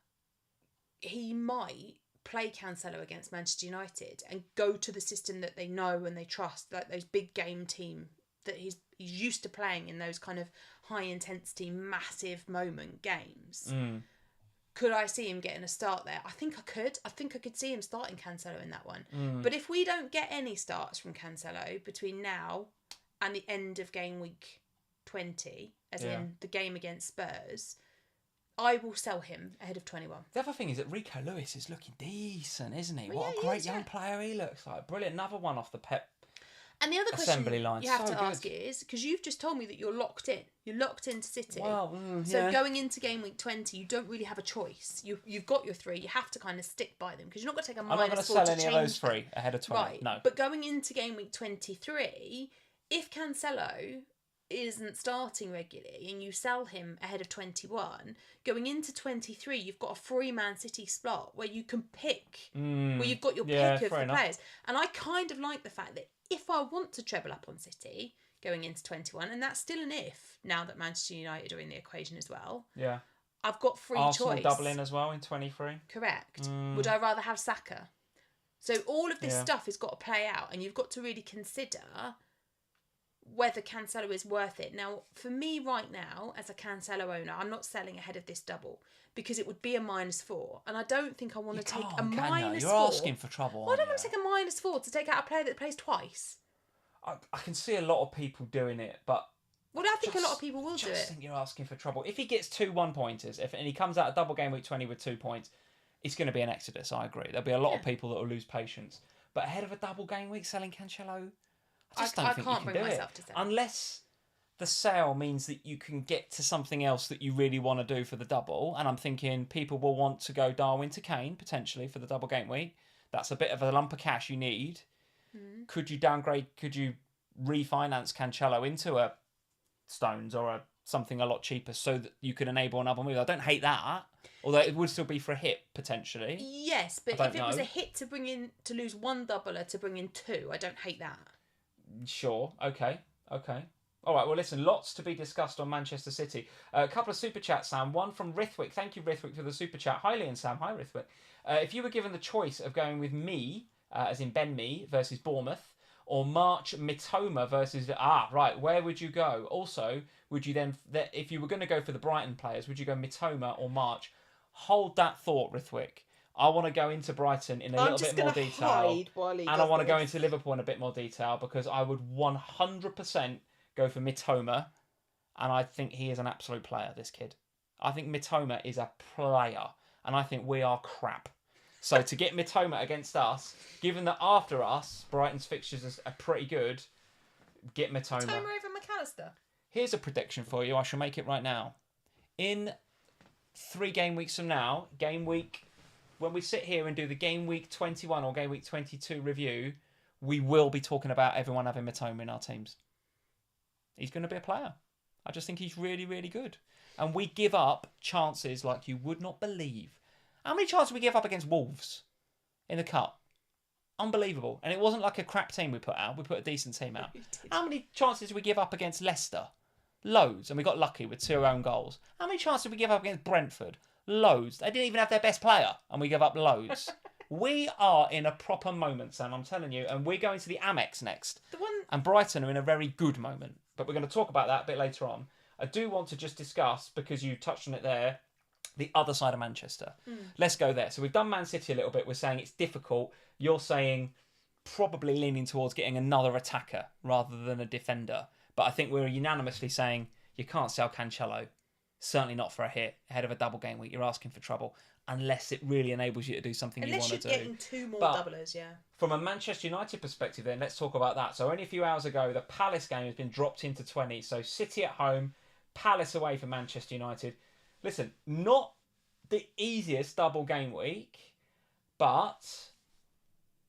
he might play Cancelo against Manchester United and go to the system that they know and they trust, like those big game team that he's used to playing in those kind of high intensity, massive moment games. Could I see him getting a start there? I think I could. I think I could see him starting Cancelo in that one. But if we don't get any starts from Cancelo between now and the end of game week 20, as in the game against Spurs, I will sell him ahead of 21. The other thing is that Rico Lewis is looking decent, isn't he? What a great young player he looks like. Brilliant. Another one off the Pep And the other assembly question line. you have to ask is, because you've just told me that you're locked in. You're locked into City. Well, so going into game week 20, you don't really have a choice. You've got your three. You have to kind of stick by them because you're not going to take a -4 to change. I'm not going to sell any of those three ahead of 20. Right. No. But going into game week 23, if Cancelo isn't starting regularly and you sell him ahead of 21, going into 23, you've got a free Man City slot where you can pick, where you've got your pick of the players. And I kind of like the fact that if I want to treble up on City going into 21, and that's still an if now that Manchester United are in the equation as well. Yeah. I've got free Arsenal choice. double in as well in 23. Correct. Would I rather have Saka? So all of this stuff has got to play out, and you've got to really consider whether Cancelo is worth it. Now, for me right now, as a Cancelo owner, I'm not selling ahead of this double because it would be a -4. And I don't think I want to take a -4. You're asking for trouble. Well, I don't want to take a -4 to take out a player that plays twice. I can see a lot of people doing it, but... Well, I think a lot of people will do it. I just think you're asking for trouble. If he gets 2 1-pointers, and he comes out of double game week 20 with 2 points, it's going to be an exodus, I agree. There'll be a lot of people that will lose patience. But ahead of a double game week selling Cancelo... I can't bring myself to sell. Unless the sale means that you can get to something else that you really want to do for the double. And I'm thinking people will want to go Darwin to Kane, potentially, for the double game week. That's a bit of a lump of cash you need. Could you downgrade, could you refinance Cancelo into a Stones or something a lot cheaper so that you could enable another move? I don't hate that. Although it would still be for a hit, potentially. Yes, but if it was a hit to lose 1 doubler to bring in 2, I don't hate that. Sure. Okay. All right. Well, listen, lots to be discussed on Manchester City. A couple of super chats, Sam. One from Rithwick. Thank you, Rithwick, for the super chat. Hi, Lee and Sam. Hi, Rithwick. If you were given the choice of going with me, as in Ben Mee versus Bournemouth, or March Mitoma versus... where would you go? Also, would you then... If you were going to go for the Brighton players, would you go Mitoma or March? Hold that thought, Rithwick. I want to go into Brighton in a little bit more detail. And I want to go into Liverpool in a bit more detail because I would 100% go for Mitoma. And I think he is an absolute player, this kid. I think Mitoma is a player. And I think we are crap. So to get Mitoma against us, given that after us, Brighton's fixtures are pretty good, get Mitoma. Mitoma over McAllister. Here's a prediction for you. I shall make it right now. In 3 game weeks from now, game week... When we sit here and do the game week 21 or game week 22 review, we will be talking about everyone having Mitoma in our teams. He's going to be a player. I just think he's really, really good. And we give up chances like you would not believe. How many chances did we give up against Wolves in the Cup? Unbelievable. And it wasn't like a crap team we put out. We put a decent team out. How many chances did we give up against Leicester? Loads. And we got lucky with 2 own goals. How many chances did we give up against Brentford? Loads. They didn't even have their best player, and we give up loads. We are in a proper moment, Sam, I'm telling you, and we're going to the Amex next. The one And Brighton are in a very good moment. But we're going to talk about that a bit later on. I do want to just discuss, because you touched on it there, the other side of Manchester. Let's go there. So we've done Man City a little bit. We're saying it's difficult. You're saying probably leaning towards getting another attacker rather than a defender. But I think we're unanimously saying you can't sell Cancelo. Certainly not for a hit ahead of a double game week. You're asking for trouble unless it really enables you to do something you want to do. Unless you're getting 2 more doublers, yeah. From a Manchester United perspective then, let's talk about that. So only a few hours ago, the Palace game has been dropped into 20. So City at home, Palace away for Manchester United. Listen, not the easiest double game week, but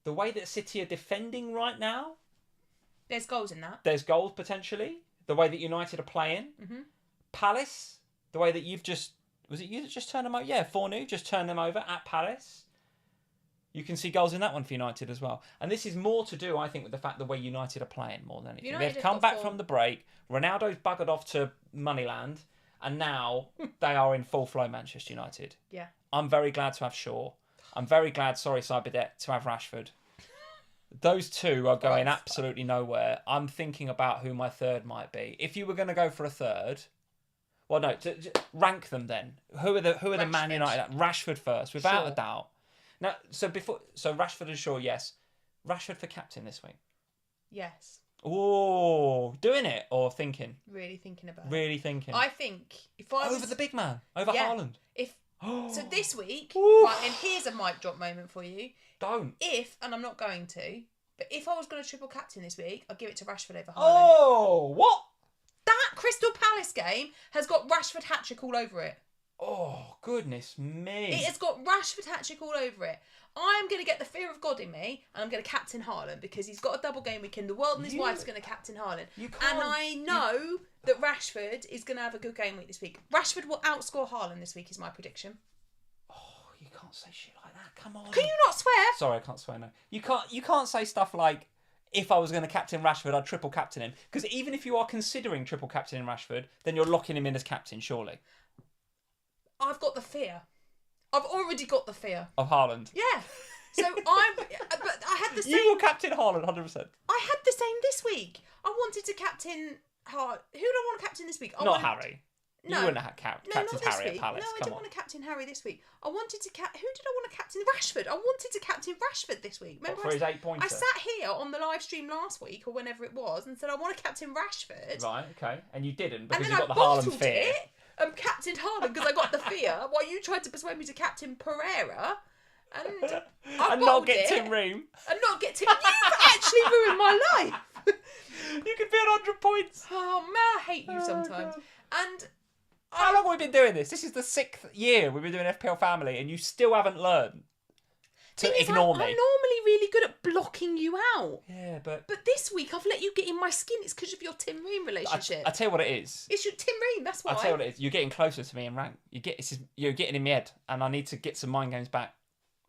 the way that City are defending right now... There's goals in that. There's goals potentially. The way that United are playing. Mm-hmm. Palace, the way that you've just... Was it you that just turned them over? Yeah, 4-0, just turned them over at Palace. You can see goals in that one for United as well. And this is more to do, I think, with the fact the way United are playing more than anything. United They've come back from the break. Ronaldo's buggered off to Moneyland. And now they are in full flow, Manchester United. Yeah. I'm very glad to have Shaw. I'm very glad, sorry, Cyberdebt, to have Rashford. Those two are going absolutely nowhere. I'm thinking about who my third might be. If you were going to go for a third... Well, no, rank them then. Who are the Man United? Rashford first, without a doubt. Now, so Rashford and Shaw, yes. Rashford for captain this week. Yes. Oh, doing it or thinking? Really thinking about it. Really thinking. I think if I was... Over the big man, over Haaland. So this week, Ooh. right, and here's a mic drop moment for you. Don't. And I'm not going to, but if I was going to triple captain this week, I'd give it to Rashford over Haaland. Oh, what? That Crystal Palace game has got Rashford hat-trick all over it. Oh, goodness me. It has got Rashford hat-trick all over it. I'm going to get the fear of God in me, and I'm going to captain Haaland, because he's got a double game weekend. The world and his wife's going to captain Haaland. And I know that Rashford is going to have a good game week this week. Rashford will outscore Haaland this week, is my prediction. Oh, you can't say shit like that. Come on. Can you not swear? Sorry, I can't swear, no. You can't say stuff like, if I was going to captain Rashford, I'd triple captain him. Because even if you are considering triple captaining Rashford, then you're locking him in as captain, surely. I've got the fear. I've already got the fear. Of Haaland? Yeah. So but I had the same... You will captain Haaland, 100%. I had the same this week. I wanted to captain... Who do I want to captain this week? Not Harry. No. You wouldn't have captained Harry at Palace. No, I didn't want to captain Harry this week. I wanted to Who did I want to captain? Rashford. I wanted to captain Rashford this week. Remember, for his 8-pointer? I sat here on the live stream last week, or whenever it was, and said I want to captain Rashford. Right, okay. And you didn't, because and you got the Haaland fear. It, captained Haaland because I got the fear, while you tried to persuade me to captain Pereira. And not get Tim Ream. And not get Tim. You've actually ruined my life. You could be on 100 points. Oh man, I hate you sometimes. And how long have we been doing this? This is the 6th year we've been doing FPL Family, and you still haven't learned to ignore me. I'm normally really good at blocking you out. Yeah, but this week I've let you get in my skin. It's because of your Tim Ream relationship. I tell you what it is. It's your Tim Ream. That's why. I tell you what it is. You're getting closer to me in rank. You're getting in my head, and I need to get some mind games back.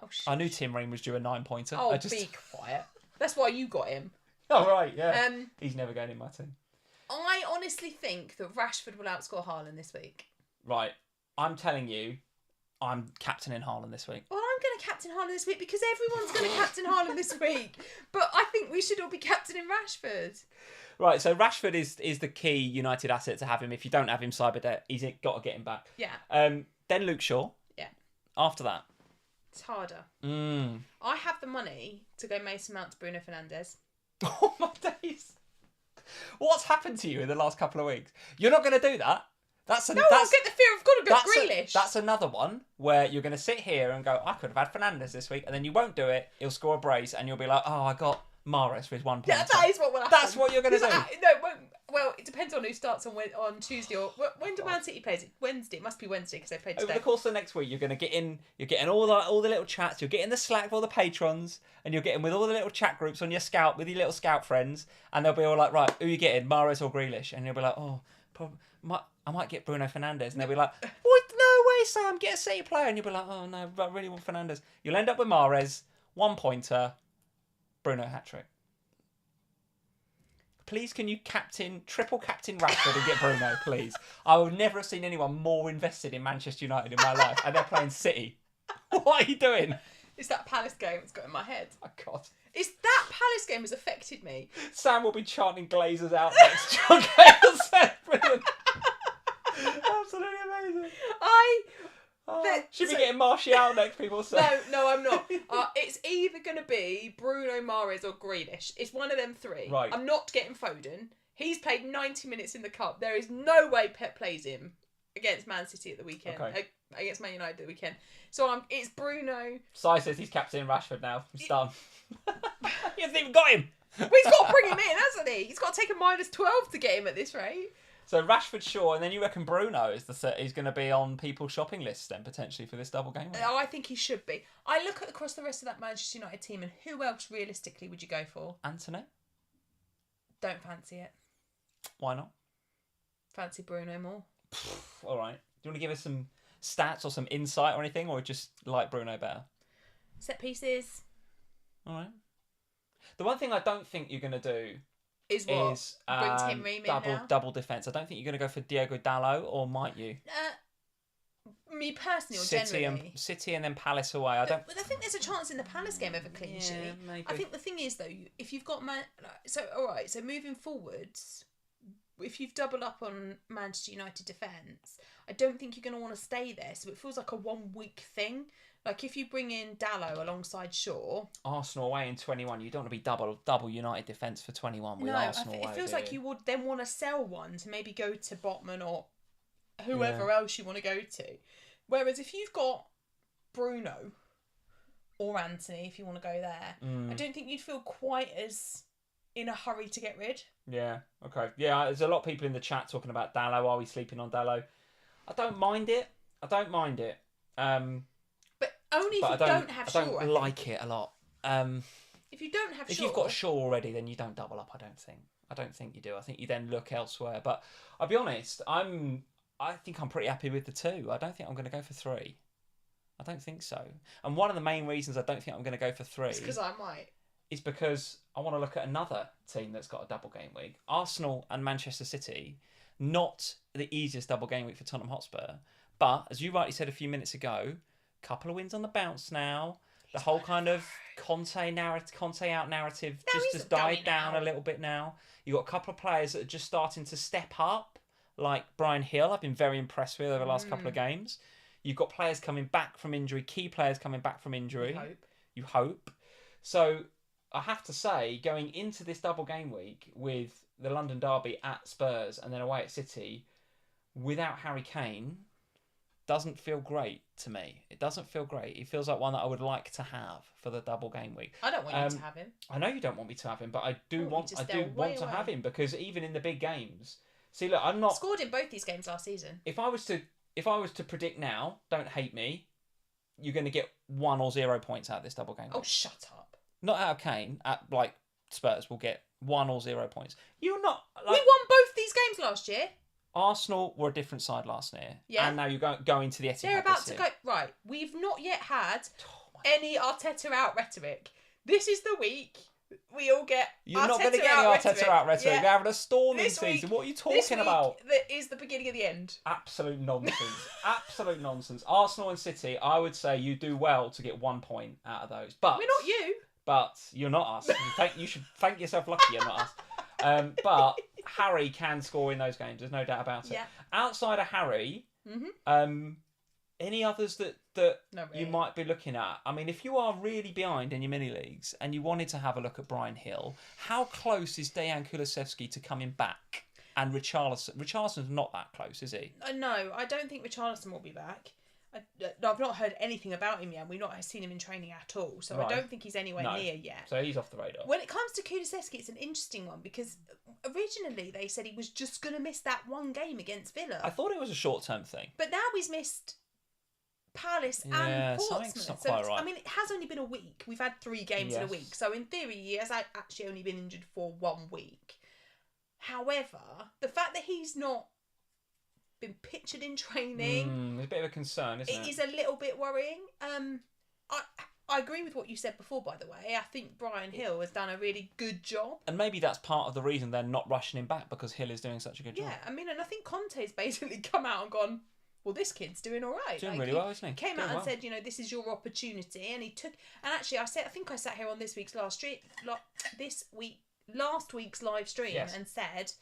Oh shit! I knew Tim Ream was due a 9-pointer. Oh, be quiet. That's why you got him. Oh right, yeah. He's never going in my team. I honestly think that Rashford will outscore Haaland this week. Right. I'm telling you, I'm captaining Haaland this week. Well, I'm going to captain Haaland this week because everyone's going to captain Haaland this week. But I think we should all be captaining Rashford. Right, so Rashford is the key United asset to have him. If you don't have him, Cyberdebt, he's got to get him back. Yeah. Then Luke Shaw. Yeah. After that. It's harder. I have the money to go Mason Mount to Bruno Fernandes. Oh my days. What's happened to you in the last couple of weeks? You're not going to do that. I'll get the fear of God and go Grealish. That's another one where you're going to sit here and go, I could have had Fernandes this week, and then you won't do it. He'll score a brace, and you'll be like, oh, I got Mahrez for his 1 point. Yeah, that is what will happen. That's what you're going to do. No, well, it depends on who starts on Tuesday or when do Man City plays? It Wednesday. It must be Wednesday because they played today. Over the course of the next week, you're going to get in. You're getting all the little chats. You're getting the Slack with all the patrons, and you're getting with all the little chat groups on your Scout with your little Scout friends, and they'll be all like, right, who are you getting, Mahrez or Grealish? And you'll be like, oh, I might get Bruno Fernandes, and they'll be like, what? No way, Sam, get a City player, and you'll be like, oh no, I really want Fernandes. You'll end up with Mahrez, 1-pointer, Bruno hat-trick. Please, can you triple captain Rashford and get Bruno, please? I would never have seen anyone more invested in Manchester United in my life, and they're playing City. What are you doing? It's that Palace game that's got in my head. Oh, God. It's that Palace game has affected me. Sam will be chanting Glazers out next. John Gale said, brilliant. Absolutely amazing. Should be getting Martial out next, people say. No, I'm not. It's either going to be Bruno Mahrez or Grealish. It's one of them three. Right. I'm not getting Foden. He's played 90 minutes in the Cup. There is no way Pep plays him against Man City at the weekend. Okay. Against Man United at the weekend. So it's Bruno. Si says he's captain Rashford now. He's done. He hasn't even got him. Well, he's got to bring him in, hasn't he? He's got to take a -12 to get him at this rate. So Rashford, sure, and then you reckon Bruno is going to be on people's shopping lists then potentially for this double game week? Oh, I think he should be. I look across the rest of that Manchester United team, and who else realistically would you go for? Anthony? Don't fancy it. Why not? Fancy Bruno more. All right. Do you want to give us some stats or some insight or anything, or just like Bruno better? Set pieces. All right. The one thing I don't think you're going to do is what? Bring Tim Ream in double defence. I don't think you're going to go for Diogo Dalot, or might you? Me personally, or generally? City and then Palace away. But I think there's a chance in the Palace game of a clean sheet. Maybe. I think the thing is, though, if you've got so moving forwards, if you've doubled up on Manchester United defence, I don't think you're going to want to stay there. So it feels like a 1 week thing. Like if you bring in Dalot alongside Shaw, Arsenal away in 21, you don't want to be double United defence for 21 with Arsenal away. It feels like you would then want to sell one to maybe go to Botman or whoever else you want to go to. Whereas if you've got Bruno or Anthony, if you want to go there, I don't think you'd feel quite as in a hurry to get rid. Yeah, okay. Yeah, there's a lot of people in the chat talking about Dalot. Are we sleeping on Dalot? I don't mind it. But only if you don't have Shaw. I don't like it a lot. If you don't have Shaw... If you've got Shaw already, then you don't double up, I don't think you do. I think you then look elsewhere. But I'll be honest, I think I'm pretty happy with the 2. I don't think I'm going to go for 3. I don't think so. And one of the main reasons I don't think I'm going to go for 3... It's because I might. Is because I want to look at another team that's got a double game week. Arsenal and Manchester City, not the easiest double game week for Tottenham Hotspur. But, as you rightly said a few minutes ago... Couple of wins on the bounce now. The whole kind of Conte out narrative just died down a little bit now. You've got a couple of players that are just starting to step up, like Brian Hill. I've been very impressed with over the last couple of games. You've got players coming back from injury, key players coming back from injury. You hope. So I have to say, going into this double game week with the London derby at Spurs and then away at City, without Harry Kane... doesn't feel great to me. It doesn't feel great. It feels like one that I would like to have for the double game week. I don't want you to have him. I know you don't want me to have him, but I do want to have him because even in the big games, see, look, I'm not scored in both these games last season. If I was to predict now, don't hate me, you're going to get 1 or 0 points out of this double game week. Oh, shut up! Not out of Kane. Spurs will get 1 or 0 points. You're not. We won both these games last year. Arsenal were a different side last year. Yeah. And now you're going to the Etihad. They're about to go... Right, we've not yet had any Arteta out rhetoric. This is the week we all get You're not going to get any Arteta out rhetoric. Yeah. We're having a storming season. What are you talking about? That is the beginning of the end. Absolute nonsense. Absolute nonsense. Arsenal and City, I would say you do well to get 1 point out of those. But we're not you. But you're not us. You should thank yourself lucky you're not us. But Harry can score in those games. There's no doubt about it. Yeah. Outside of Harry, any others that you might be looking at? I mean, if you are really behind in your mini leagues and you wanted to have a look at Brian Hill, how close is Dejan Kulusevski to coming back? And Richarlison's not that close, is he? No, I don't think Richarlison will be back. I've not heard anything about him yet. We've not seen him in training at all. So right. I don't think he's anywhere near yet. So he's off the radar. When it comes to Kulusevski, it's an interesting one because originally they said he was just going to miss that one game against Villa. I thought it was a short-term thing. But now he's missed Palace and Portsmouth. Not quite right. I mean, it has only been a week. We've had 3 games in a week. So in theory, he has actually only been injured for 1 week. However, the fact that he's not been pictured in training... it's a bit of a concern, isn't it? It is a little bit worrying. I agree with what you said before, by the way. I think Brian Hill has done a really good job. And maybe that's part of the reason they're not rushing him back, because Hill is doing such a good job. Yeah, I mean, and I think Conte's basically come out and gone, well, this kid's doing all right. Doing really well, isn't he? Came Doing out and well. said, this is your opportunity, and he took. And actually, I think I sat here on last week's live stream and said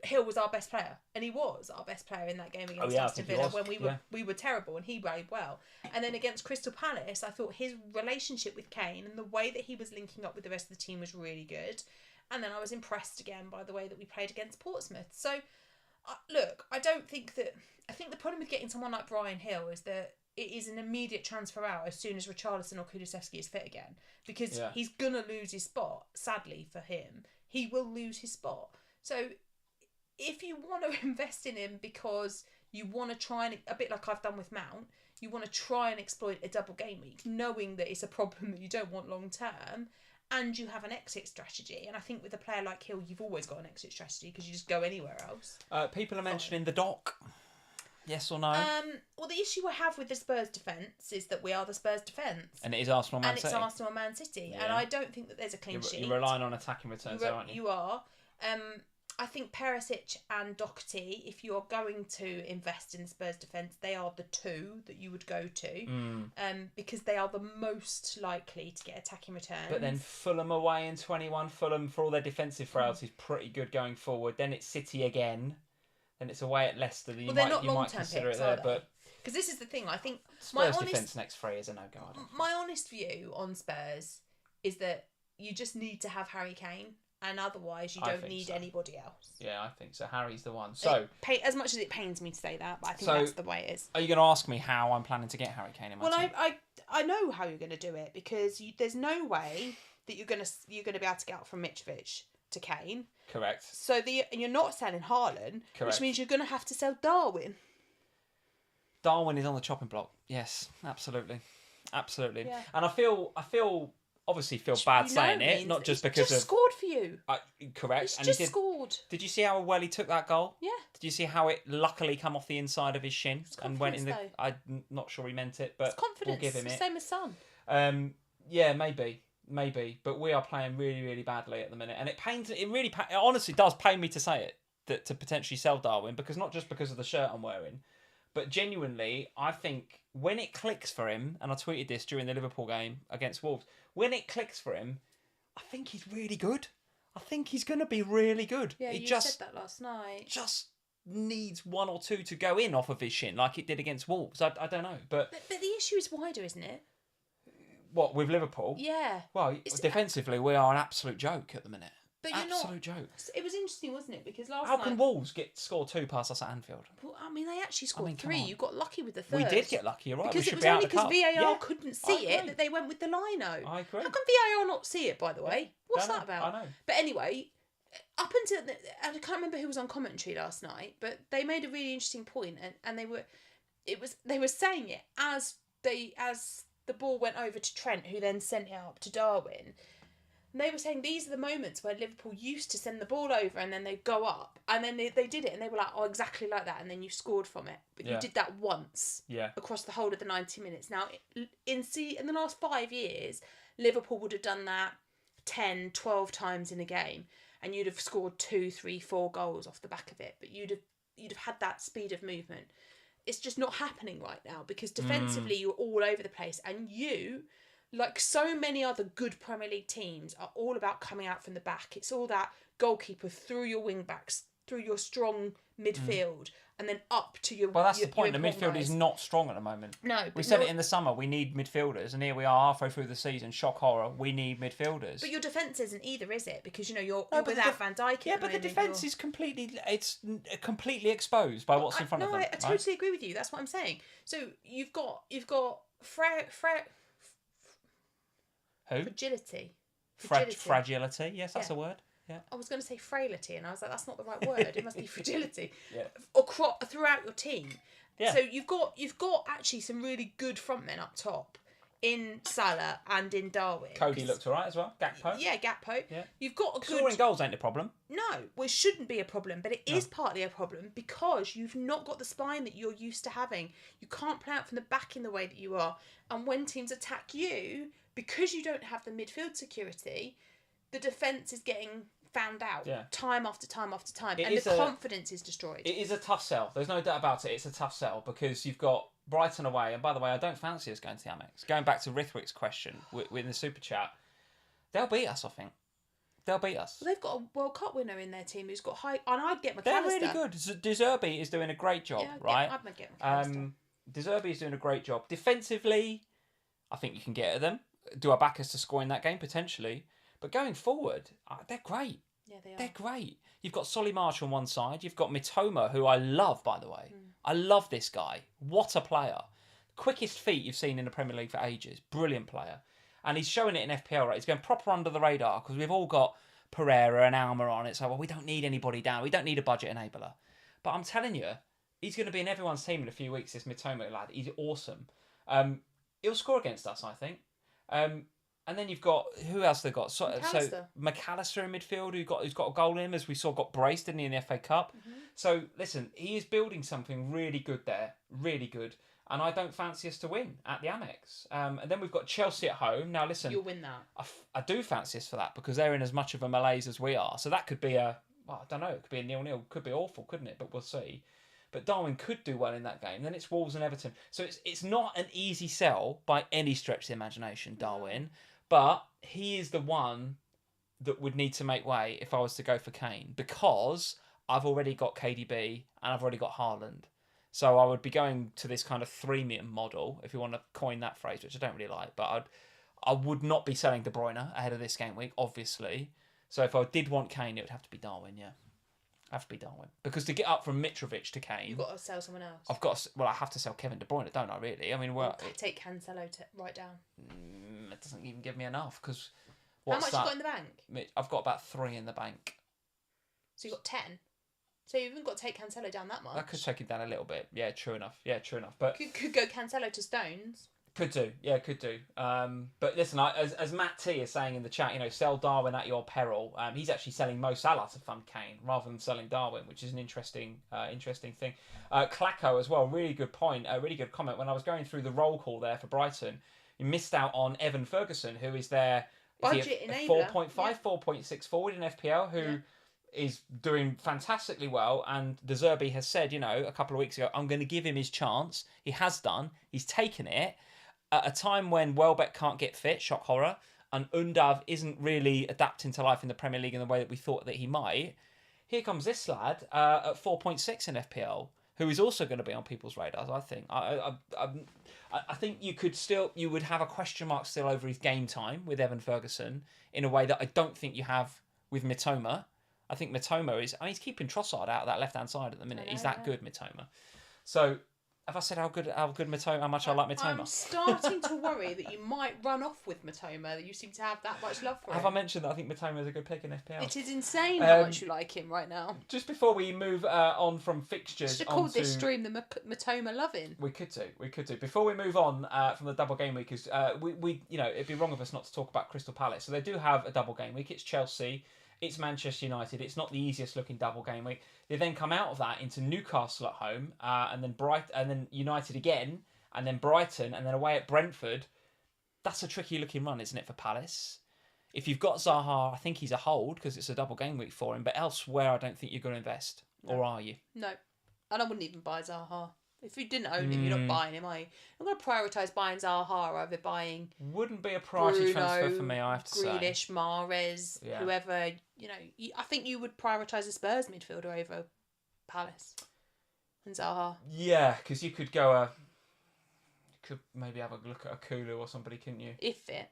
Hill was our best player, and he was our best player in that game against Aston Villa when we were terrible, and he played well. And then against Crystal Palace, I thought his relationship with Kane and the way that he was linking up with the rest of the team was really good. And then I was impressed again by the way that we played against Portsmouth. So, look, I think the problem with getting someone like Brian Hill is that it is an immediate transfer out as soon as Richarlison or Kulusevski is fit again, because he's gonna lose his spot. Sadly for him, he will lose his spot. So if you want to invest in him because you want to try and, a bit like I've done with Mount, you want to try and exploit a double game week, knowing that it's a problem that you don't want long term, and you have an exit strategy. And I think with a player like Hill, you've always got an exit strategy because you just go anywhere else. People are mentioning the dock. Yes or no? Well, the issue I have with the Spurs defence is that we are the Spurs defence. And it is Arsenal Man City. City. And it's Arsenal Man City. Yeah. And I don't think that there's a clean sheet. You're relying on attacking returns, aren't you? You are. I think Perisic and Doherty, if you're going to invest in Spurs defence, they are the two that you would go to, because they are the most likely to get attacking returns. But then Fulham away in 21. Fulham, for all their defensive frailties, pretty good going forward. Then it's City again. Then it's away at Leicester. You might consider picks, it there, but because this is the thing, I think Spurs defence next 3 is a no-go. My honest view on Spurs is that you just need to have Harry Kane. And otherwise, you don't need anybody else. Yeah, I think so. Harry's the one. So, as much as it pains me to say that, but I think that's the way it is. Are you going to ask me how I'm planning to get Harry Kane in my team? I know how you're going to do it, because there's no way that you're going to be able to get out from Mitrovic to Kane. Correct. So and you're not selling Haaland, which means you're going to have to sell Darwin. Darwin is on the chopping block. Yes, absolutely, yeah. And I obviously feel bad saying it, not just because he just scored for you. Correct. He just scored. Did you see how well he took that goal? Yeah. Did you see how it luckily come off the inside of his shin and went in the? Though. I'm not sure he meant it, but it's confidence. We'll give him it. Same as Son. Yeah, maybe, but we are playing really, really badly at the minute, and it honestly does pain me to say it, that to potentially sell Darwin, because not just because of the shirt I'm wearing, but genuinely, I think when it clicks for him, and I tweeted this during the Liverpool game against Wolves, when it clicks for him, I think he's really good. I think he's going to be really good. Yeah, you said that last night. Just needs 1 or 2 to go in off of his shin, like it did against Wolves. I don't know, but the issue is wider, isn't it? What, with Liverpool? Yeah. Well, defensively, we are an absolute joke at the minute. But absolute joke. It was interesting, wasn't it? Because how can Wolves score 2 past us at Anfield? Well, I mean, they actually scored 3. You got lucky with the third. We did get lucky, you're right. Because it was only because VAR couldn't see it that they went with the lino. I agree. How can VAR not see it, by the way? What's that about? I know. But anyway, up until I can't remember who was on commentary last night, but they made a really interesting point, and they were saying it as the ball went over to Trent, who then sent it up to Darwin. And they were saying these are the moments where Liverpool used to send the ball over and then they'd go up. And then they did it and they were like, oh, exactly like that. And then you scored from it. But you did that once across the whole of the 90 minutes. Now, in the last 5 years, Liverpool would have done that 10, 12 times in a game. And you'd have scored 2, 3, 4 goals off the back of it. But you'd have had that speed of movement. It's just not happening right now because defensively you're all over the place. And you, like so many other good Premier League teams, are all about coming out from the back. It's all that goalkeeper through your wing backs, through your strong midfield, and then up to your. Well, that's the point. The midfield is not strong at the moment. No, we said it in the summer. We need midfielders, and here we are halfway through the season. Shock horror. We need midfielders. But your defence isn't either, is it? Because you're without Van Dijk. Yeah, but the defence is completely exposed by what's in front of them. I totally agree with you. That's what I'm saying. So you've got fragility. Fragility. Yes, that's a word. Yeah. I was going to say frailty, and I was like, that's not the right word. It must be fragility. Throughout your team. Yeah. So you've got actually some really good frontmen up top in Salah and in Darwin. Cody looked alright as well. Gakpo. Yeah, Gakpo. Yeah. You've got a good. Scoring goals ain't a problem. No, well, it shouldn't be a problem, but it is partly a problem because you've not got the spine that you're used to having. You can't play out from the back in the way that you are, and when teams attack you, because you don't have the midfield security, the defence is getting found out Yeah. time after time after time, It and is the confidence is destroyed. It is a tough sell. There's no doubt about it. It's a tough sell because you've got Brighton away, and by the way, I don't fancy us going to the Amex. Going back to Rithwick's question in the super chat, they'll beat us. I think they'll beat us. Well, they've got a World Cup winner in their team who's got high, and I'd get McAllister. They're really good. De Zerbi is doing a great job, right? I'd get McAllister. De Zerbi is doing a great job defensively. I think you can get at them. Do I back us to score in that game potentially? But going forward, they're great. Yeah, they are. They're great. You've got Solly March on one side. You've got Mitoma, who I love, by the way. I love this guy. What a player. Quickest feet you've seen in the Premier League for ages. Brilliant player. And he's showing it in FPL, right? He's going proper under the radar because we've all got Pereira and Alma on it. So, well, we don't need anybody down. We don't need a budget enabler. But I'm telling you, he's going to be in everyone's team in a few weeks, this Mitoma lad. He's awesome. He'll score against us, I think. And then you've got, who else they've got? So McAllister in midfield, who's got a goal in him, as we saw, got braced, didn't he, in the FA Cup? So, listen, he is building something really good there. Really good. And I don't fancy us to win at the Amex. And then we've got Chelsea at home. Now, listen. You'll win that. I do fancy us for that because they're in as much of a malaise as we are. So that could be I don't know, it could be a 0-0. Could be awful, couldn't it? But we'll see. But Darwin could do well in that game. Then it's Wolves and Everton. So it's not an easy sell by any stretch of the imagination, Darwin. But he is the one that would need to make way if I was to go for Kane. Because I've already got KDB and I've already got Haaland. So I would be going to this kind of freemium model, if you want to coin that phrase, which I don't really like. But I would not be selling De Bruyne ahead of this game week, obviously. So if I did want Kane, it would have to be Darwin, yeah. Have to be Darwin. Because to get up from Mitrovic to Kane... You've got to sell someone else. I have to sell Kevin De Bruyne, don't I, really? I mean, take Cancelo right down. It doesn't even give me enough, because... How much you got in the bank? I've got about 3 in the bank. So you got 10? So you haven't got to take Cancelo down that much? I could take him down a little bit. Yeah, true enough. But could go Cancelo to Stones. Could do. But listen, as Matt T is saying in the chat, sell Darwin at your peril. He's actually selling Mo Salah to fund Kane rather than selling Darwin, which is an interesting thing. Clacko as well, really good point, a really good comment. When I was going through the roll call there for Brighton, you missed out on Evan Ferguson, who is their budget enabler, 4.5, 4.6 forward in FPL, who is doing fantastically well. And De Zerbi has said, a couple of weeks ago, I'm going to give him his chance. He has done. He's taken it. At a time when Welbeck can't get fit, shock horror, and Undav isn't really adapting to life in the Premier League in the way that we thought that he might, here comes this lad at 4.6 in FPL, who is also going to be on people's radars, I think. I think you would have a question mark still over his game time with Evan Ferguson in a way that I don't think you have with Mitoma. I think Mitoma he's keeping Trossard out of that left-hand side at the minute. He's that good, Mitoma. So... Have I said how good Mitoma, how much I like Mitoma? I'm starting to worry that you might run off with Mitoma, that you seem to have that much love for him. Have I mentioned that I think Mitoma is a good pick in FPL? It is insane how much you like him right now. Just before we move on from fixtures... Should have called this stream the Mitoma loving. We could do. Before we move on from the double game week, because we it'd be wrong of us not to talk about Crystal Palace. So they do have a double game week. It's Chelsea. It's Manchester United. It's not the easiest looking double game week. They then come out of that into Newcastle at home, and then United again, and then Brighton, and then away at Brentford. That's a tricky looking run, isn't it, for Palace? If you've got Zaha, I think he's a hold because it's a double game week for him. But elsewhere, I don't think you're going to invest, or are you? No, and I wouldn't even buy Zaha. If you didn't own him, you're not buying him, are you? I'm going to prioritise buying Zaha over buying... Wouldn't be a priority transfer for me, I have to say. Grealish, Mahrez, whoever. I think you would prioritise a Spurs midfielder over Palace and Zaha. Yeah, because you could go could maybe have a look at a Kulu or somebody, couldn't you? If fit.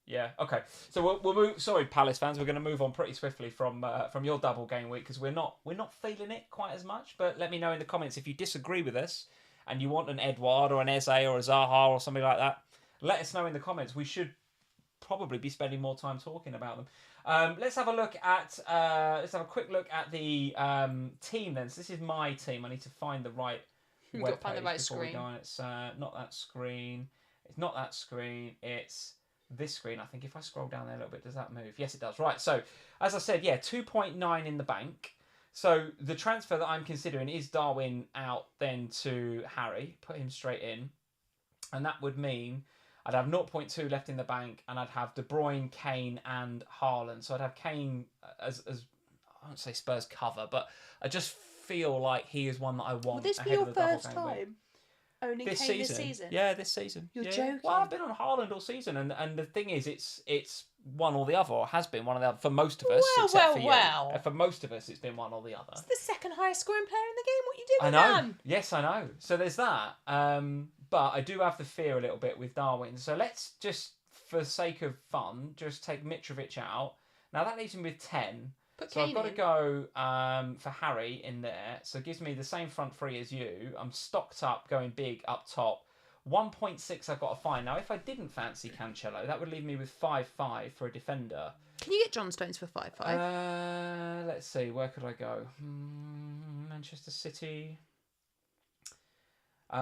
Yeah. Okay. So we'll move. Sorry, Palace fans. We're going to move on pretty swiftly from your double game week because we're not feeling it quite as much. But let me know in the comments if you disagree with us and you want an Edouard or an Eze or a Zaha or something like that. Let us know in the comments. We should probably be spending more time talking about them. Let's have a look at. Let's have a quick look at the team then. So this is my team. I need to find the right You've got to find the right screen. screen. It's not that screen. It's not that screen. It's this screen. I think if I scroll down there a little bit, does that move? Yes, it does. Right. So as I said, 2.9 in the bank. So the transfer that I'm considering is Darwin out then to Harry. Put him straight in, and that would mean I'd have 0.2 left in the bank, and I'd have De Bruyne, Kane, and Haaland. So I'd have Kane as I won't say Spurs cover, but I just feel like he is one that I want. Will this be ahead your of the double first game week. time owning Kane this season? Yeah, this season. You're yeah. joking. Well, I've been on Haaland all season, and the thing is, it's one or the other, or has been one or the other for most of us, except for you. For most of us, it's been one or the other. It's the second highest scoring player in the game. What you doing, I know. man? Yes, I know. So there's that. But I do have the fear a little bit with Darwin. So let's just, for the sake of fun, just take Mitrovic out. Now that leaves me with 10. Put So Kane I've got to in. go for Harry in there. So it gives me the same front three as you. I'm stocked up, going big up top. 1.6 I've got to find. Now, if I didn't fancy Cancelo, that would leave me with 5.5 for a defender. Can you get John Stones for 5.5? Let's see. Where could I go? Manchester City. Where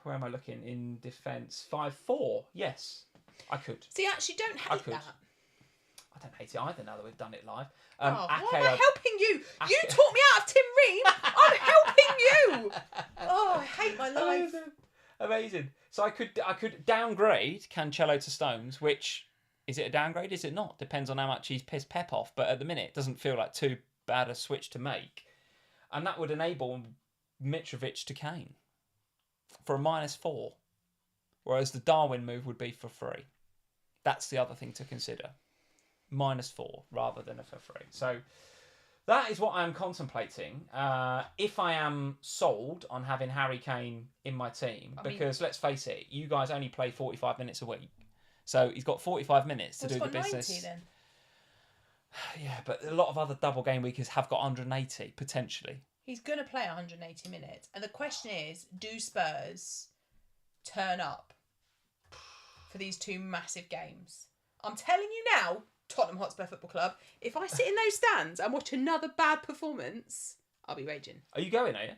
am I looking? In defence. 5.4. Yes, I could. See, I actually don't hate that. I don't hate it either now that we've done it live. Why am I helping you? You taught me out of Tim Ream. I'm helping you. Oh, I hate my life. Amazing. So I could downgrade Cancelo to Stones, which, is it a downgrade? Is it not? Depends on how much he's pissed Pep off. But at the minute, it doesn't feel like too bad a switch to make. And that would enable Mitrovic to Kane for a -4. Whereas the Darwin move would be for 3. That's the other thing to consider. -4 rather than a for 3. So that is what I'm contemplating. If I am sold on having Harry Kane in my team, because let's face it, you guys only play 45 minutes a week. So he's got 45 minutes to do the business. 90 then. Yeah, but a lot of other double game weekers have got 180 potentially. He's going to play 180 minutes. And the question is, do Spurs turn up for these two massive games? I'm telling you now, Tottenham Hotspur Football Club, if I sit in those stands and watch another bad performance, I'll be raging. Are you going, are you?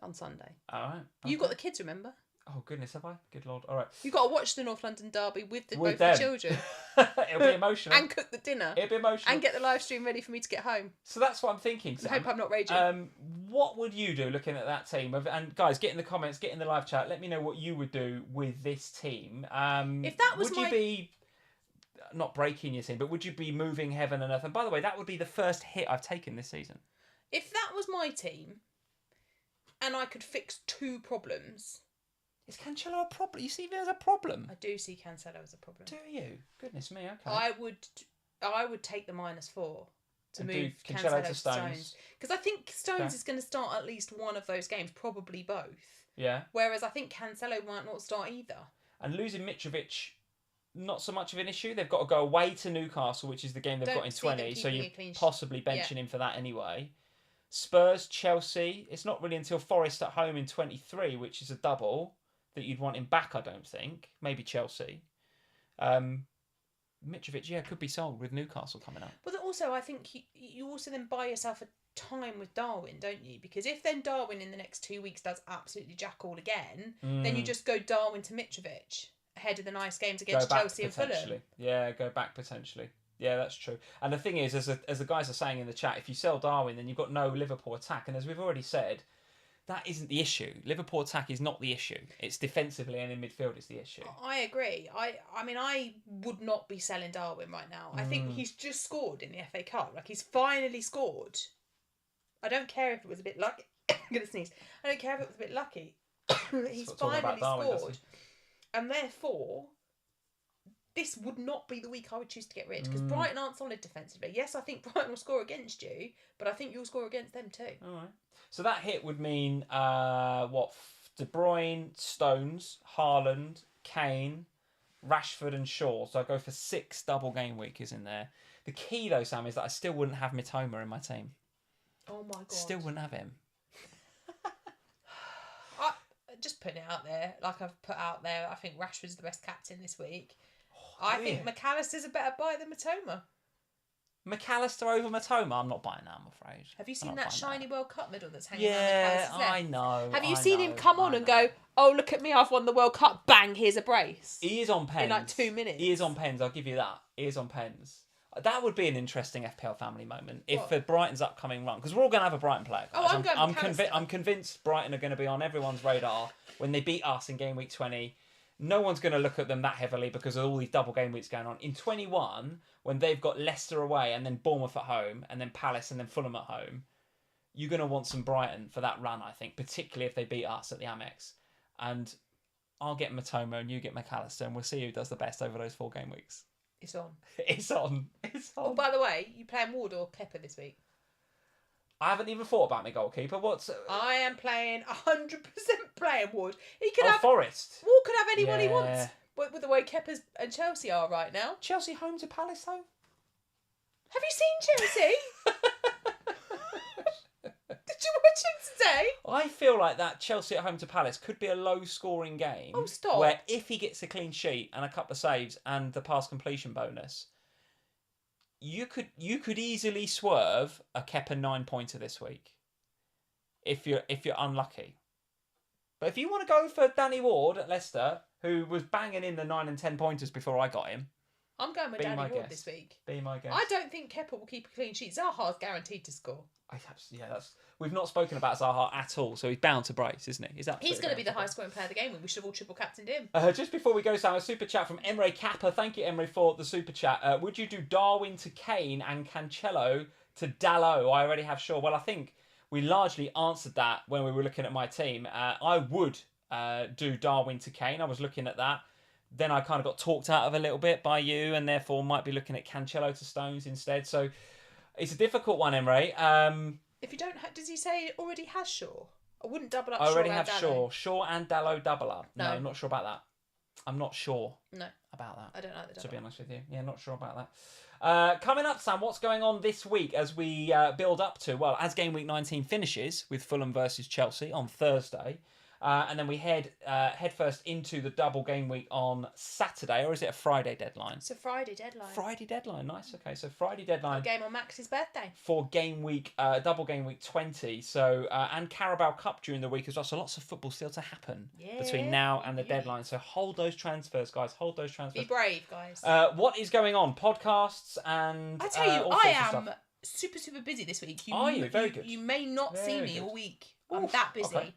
On Sunday. All right. Okay. You've got the kids, remember? Oh, goodness, have I? Good Lord. All right. You've got to watch the North London derby with both them. the children. It'll be emotional. And cook the dinner. It'll be emotional. And get the live stream ready for me to get home. So that's what I'm thinking, Sam. I hope I'm not raging. What would you do looking at that team? And guys, get in the comments, get in the live chat. Let me know what you would do with this team. If that was would you be, not breaking your team, but would you be moving heaven and earth? And by the way, that would be the first hit I've taken this season. If that was my team, and I could fix 2 problems... Is Cancelo a problem? You see there's a problem? I do see Cancelo as a problem. Do you? Goodness me, okay. I would take the -4 to and move Cancelo to Stones. Because I think Stones is going to start at least one of those games, probably both. Yeah. Whereas I think Cancelo might not start either. And losing Mitrovic, not so much of an issue. They've got to go away to Newcastle, which is the game they've got in 20, so you're possibly benching him for that anyway. Spurs, Chelsea, it's not really until Forest at home in 23, which is a double, that you'd want him back, I don't think. Maybe Chelsea. Mitrovic, could be sold with Newcastle coming up. But also, I think you also then buy yourself a time with Darwin, don't you? Because if then Darwin in the next 2 weeks does absolutely jack all again, then you just go Darwin to Mitrovic ahead of the nice games against Chelsea and Fulham. Yeah, go back potentially. Yeah, that's true. And the thing is, as the guys are saying in the chat, if you sell Darwin, then you've got no Liverpool attack. And as we've already said, that isn't the issue. Liverpool attack is not the issue. It's defensively and in midfield is the issue. I agree. I mean, I would not be selling Darwin right now. I think he's just scored in the FA Cup. Like, he's finally scored. I don't care if it was a bit lucky. I'm going to sneeze. I don't care if it was a bit lucky. He's finally scored. And therefore, this would not be the week I would choose to get rid. Because Brighton aren't solid defensively. Yes, I think Brighton will score against you, but I think you'll score against them too. All right. So that hit would mean, De Bruyne, Stones, Haaland, Kane, Rashford and Shaw. So I go for 6 double game weekers in there. The key though, Sam, is that I still wouldn't have Mitoma in my team. Oh my God. Still wouldn't have him. Just putting it out there, like I've put out there, I think Rashford's the best captain this week. I think McAllister's a better buy than Mitoma. McAllister over Mitoma? I'm not buying that, I'm afraid. Have you seen that shiny World Cup medal that's hanging around McAllister's neck? I know. Have you seen him come on and go, oh, look at me, I've won the World Cup, bang, here's a brace? He is on pens. In like 2 minutes. He is on pens, I'll give you that. He is on pens. That would be an interesting FPL family moment if for Brighton's upcoming run, because we're all going to have a Brighton player. Guys. I'm I'm convinced Brighton are going to be on everyone's radar when they beat us in game week 20. no one's going to look at them that heavily because of all these double game weeks going on. In 21, when they've got Leicester away and then Bournemouth at home and then Palace and then Fulham at home, you're going to want some Brighton for that run, I think, particularly if they beat us at the Amex. And I'll get Matoma and you get McAllister, and we'll see who does the best over those 4 game weeks. It's on. It's on. It's on. Oh, by the way, you playing Ward or Kepa this week? I haven't even thought about my goalkeeper. I am playing 100% playing Ward. He could have Forest. Ward could have anyone he wants. With the way Kepa's and Chelsea are right now. Chelsea home to Palace though. Have you seen Chelsea? Did you watch him today? I feel like that Chelsea at home to Palace could be a low-scoring game. Oh, stop! Where if he gets a clean sheet and a couple of saves and the pass completion bonus, you could easily swerve a Kepa 9-pointer this week. If you're unlucky. But if you want to go for Danny Ward at Leicester, who was banging in the 9 and 10 pointers before I got him, I'm going with Danny Ward this week. Be my guest. I don't think Kepa will keep a clean sheet. Zaha's guaranteed to score. We've not spoken about Zaha at all, so he's bound to brace, isn't he? He's going to be the highest scoring player of the game. We should have all triple captained him. Just before we go, Sam, a super chat from Emre Kappa. Thank you, Emre, for the super chat. Would you do Darwin to Kane and Cancelo to Dalot? I already have Shaw. Well, I think we largely answered that when we were looking at my team. I would do Darwin to Kane. I was looking at that. Then I kind of got talked out of a little bit by you, and therefore might be looking at Cancelo to Stones instead. So it's a difficult one, Emre. If you don't, does he say it already has Shaw? I wouldn't double up. I already have Shaw. Shaw and Dalot double up. No, No, I'm not sure about that. I'm not sure. No, about that. I don't like the double. To be honest with you, yeah, not sure about that. Coming up, Sam, what's going on this week as we build up to as game week 19 finishes with Fulham versus Chelsea on Thursday. And then we head first into the double game week on Saturday, or is it a Friday deadline? It's a Friday deadline. Friday deadline, nice. Okay, so Friday deadline. A game on Max's birthday. For game week, double game week 20. So and Carabao Cup during the week as well. So lots of football still to happen between now and the deadline. So hold those transfers, guys. Hold those transfers. Be brave, guys. What is going on? Podcasts and I tell you, all I sorts of am stuff. super busy this week. Are you? Very good. You may not see me all week. I'm Oof, that busy. okay.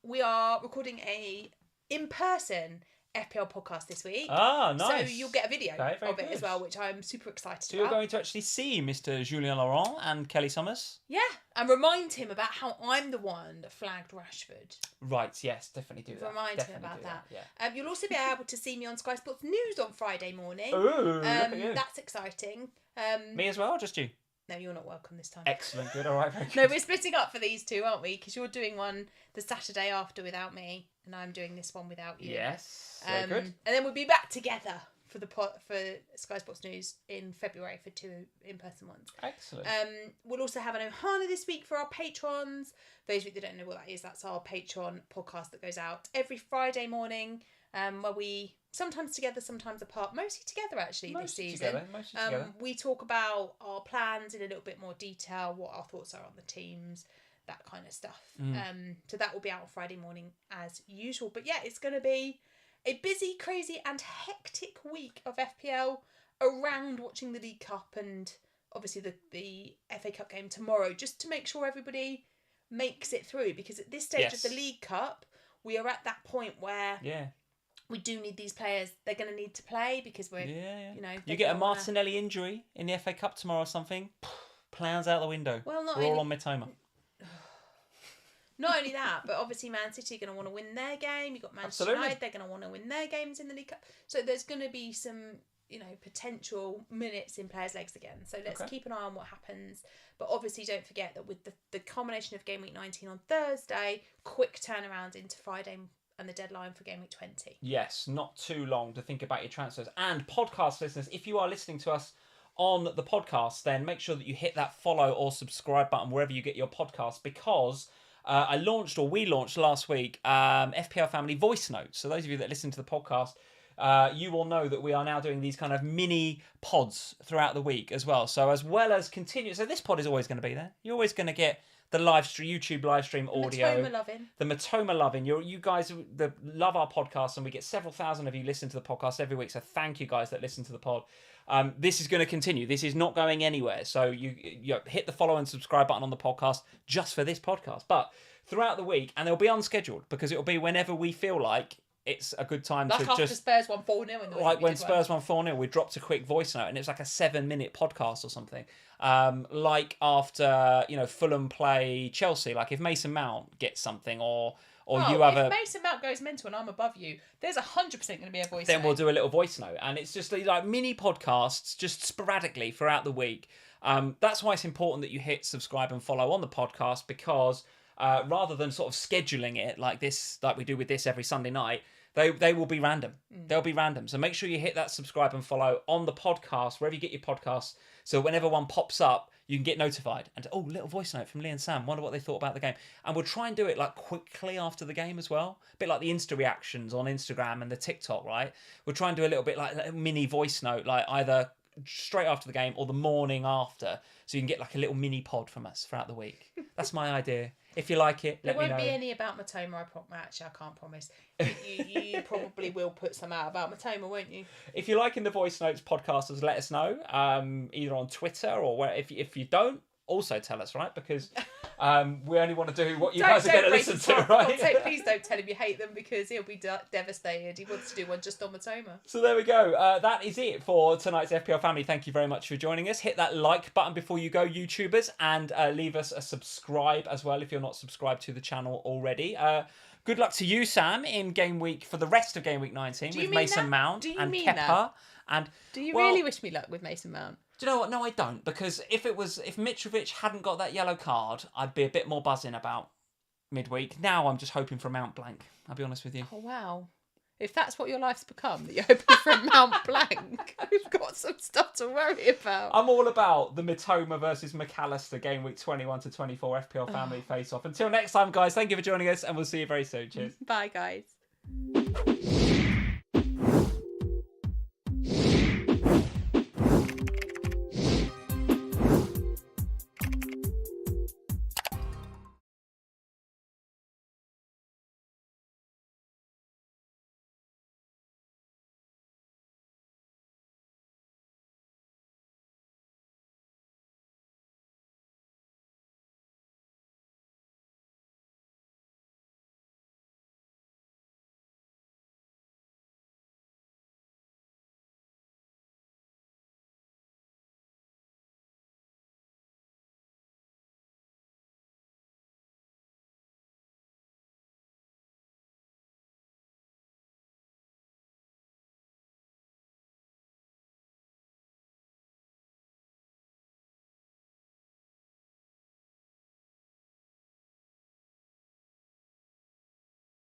We are recording a in-person FPL podcast this week. Ah, nice. So you'll get a video Okay, very of it good. as well, which I'm super excited So about. you're going to actually see Mr. Julien Laurent and Kelly Summers? Yeah, and remind him about how I'm the one that flagged Rashford. Right, yes, definitely do that. Remind him about that. Yeah. You'll also be able to see me on Sky Sports News on Friday morning. Ooh, look at you. That's exciting. Me as well, or just you? No, you're not welcome this time. Excellent, good, all right, very good. No, we're splitting up for these two, aren't we? Because you're doing one the Saturday after without me, and I'm doing this one without you. Yes, very good. And then we'll be back together for Sky Sports News in February for 2 in-person ones. Excellent. We'll also have an Ohana this week for our patrons. Those of you that don't know what that is, that's our Patreon podcast that goes out every Friday morning, where we sometimes together, sometimes apart, mostly together actually Mostly this season. Mostly together. We talk about our plans in a little bit more detail, what our thoughts are on the teams, that kind of stuff. So that will be out on Friday morning as usual. But yeah, it's going to be a busy, crazy and hectic week of FPL around watching the League Cup and obviously the FA Cup game tomorrow, just to make sure everybody makes it through, because at this stage of the League Cup we are at that point where we do need these players. They're going to need to play because we're you get a Martinelli injury in the FA Cup tomorrow or something, plans out the window. Well, we're all on Mitoma. Not only that, but obviously Man City are going to want to win their game. You've got Manchester United, they're going to want to win their games in the League Cup. So there's going to be some, potential minutes in players' legs again. So let's keep an eye on what happens. But obviously don't forget that with the combination of Game Week 19 on Thursday, quick turnaround into Friday and the deadline for Game Week 20. Yes, not too long to think about your transfers. And podcast listeners, if you are listening to us on the podcast, then make sure that you hit that follow or subscribe button wherever you get your podcasts, because we launched last week FPL Family voice notes. So those of you that listen to the podcast, you will know that we are now doing these kind of mini pods throughout the week as well. So as well as continue, so this pod is always going to be there. You're always going to get the YouTube live stream audio. The Matoma loving. You guys that love our podcast, and we get several thousand of you listen to the podcast every week. So thank you guys that listen to the pod. This is going to continue. This is not going anywhere. So you hit the follow and subscribe button on the podcast just for this podcast. But throughout the week, and they'll be unscheduled because it'll be whenever we feel like it's a good time like to after just... Spurs won 4-0. Like when Spurs won 4-0, we dropped a quick voice note and it was like a 7-minute podcast or something. Like after, Fulham play Chelsea, like if Mason Mount gets something or you have if Mason Mount goes mental and I'm above you, there's 100% going to be a voice note. Then we'll do a little voice note. And it's just like mini podcasts just sporadically throughout the week. That's why it's important that you hit subscribe and follow on the podcast, because rather than sort of scheduling it like this, like we do with this every Sunday night, they will be random. They'll be random. So make sure you hit that subscribe and follow on the podcast, wherever you get your podcasts. So whenever one pops up, you can get notified. And, little voice note from Lee and Sam. Wonder what they thought about the game. And we'll try and do it like quickly after the game as well. A bit like the Insta reactions on Instagram and the TikTok, right? We'll try and do a little bit like a mini voice note, like either straight after the game or the morning after. So you can get like a little mini pod from us throughout the week. That's my idea. If you like it, let me know. There won't be any about Matoma, I can't promise. You probably will put some out about Matoma, won't you? If you're liking the Voice Notes podcasters, let us know, either on Twitter or where. If you don't, also tell us, right? Because we only want to do what you guys are going to listen to, right? Please don't tell him you hate them, because he'll be devastated. He wants to do one just on Matoma. So there we go. That is it for tonight's FPL family. Thank you very much for joining us. Hit that like button before you go, YouTubers, and leave us a subscribe as well if you're not subscribed to the channel already. Good luck to you, Sam, in game week for the rest of game week 19 with Mason Mount and Kepa. And do you really wish me luck with Mason Mount? Do you know what? No, I don't, because if Mitrovic hadn't got that yellow card, I'd be a bit more buzzing about midweek. Now I'm just hoping for Mount blank. I'll be honest with you. Oh wow! If that's what your life's become, that you're hoping for a Mount blank, we've got some stuff to worry about. I'm all about the Mitoma versus McAllister game week 21 to 24 FPL family face off. Until next time, guys. Thank you for joining us, and we'll see you very soon. Cheers. Bye, guys.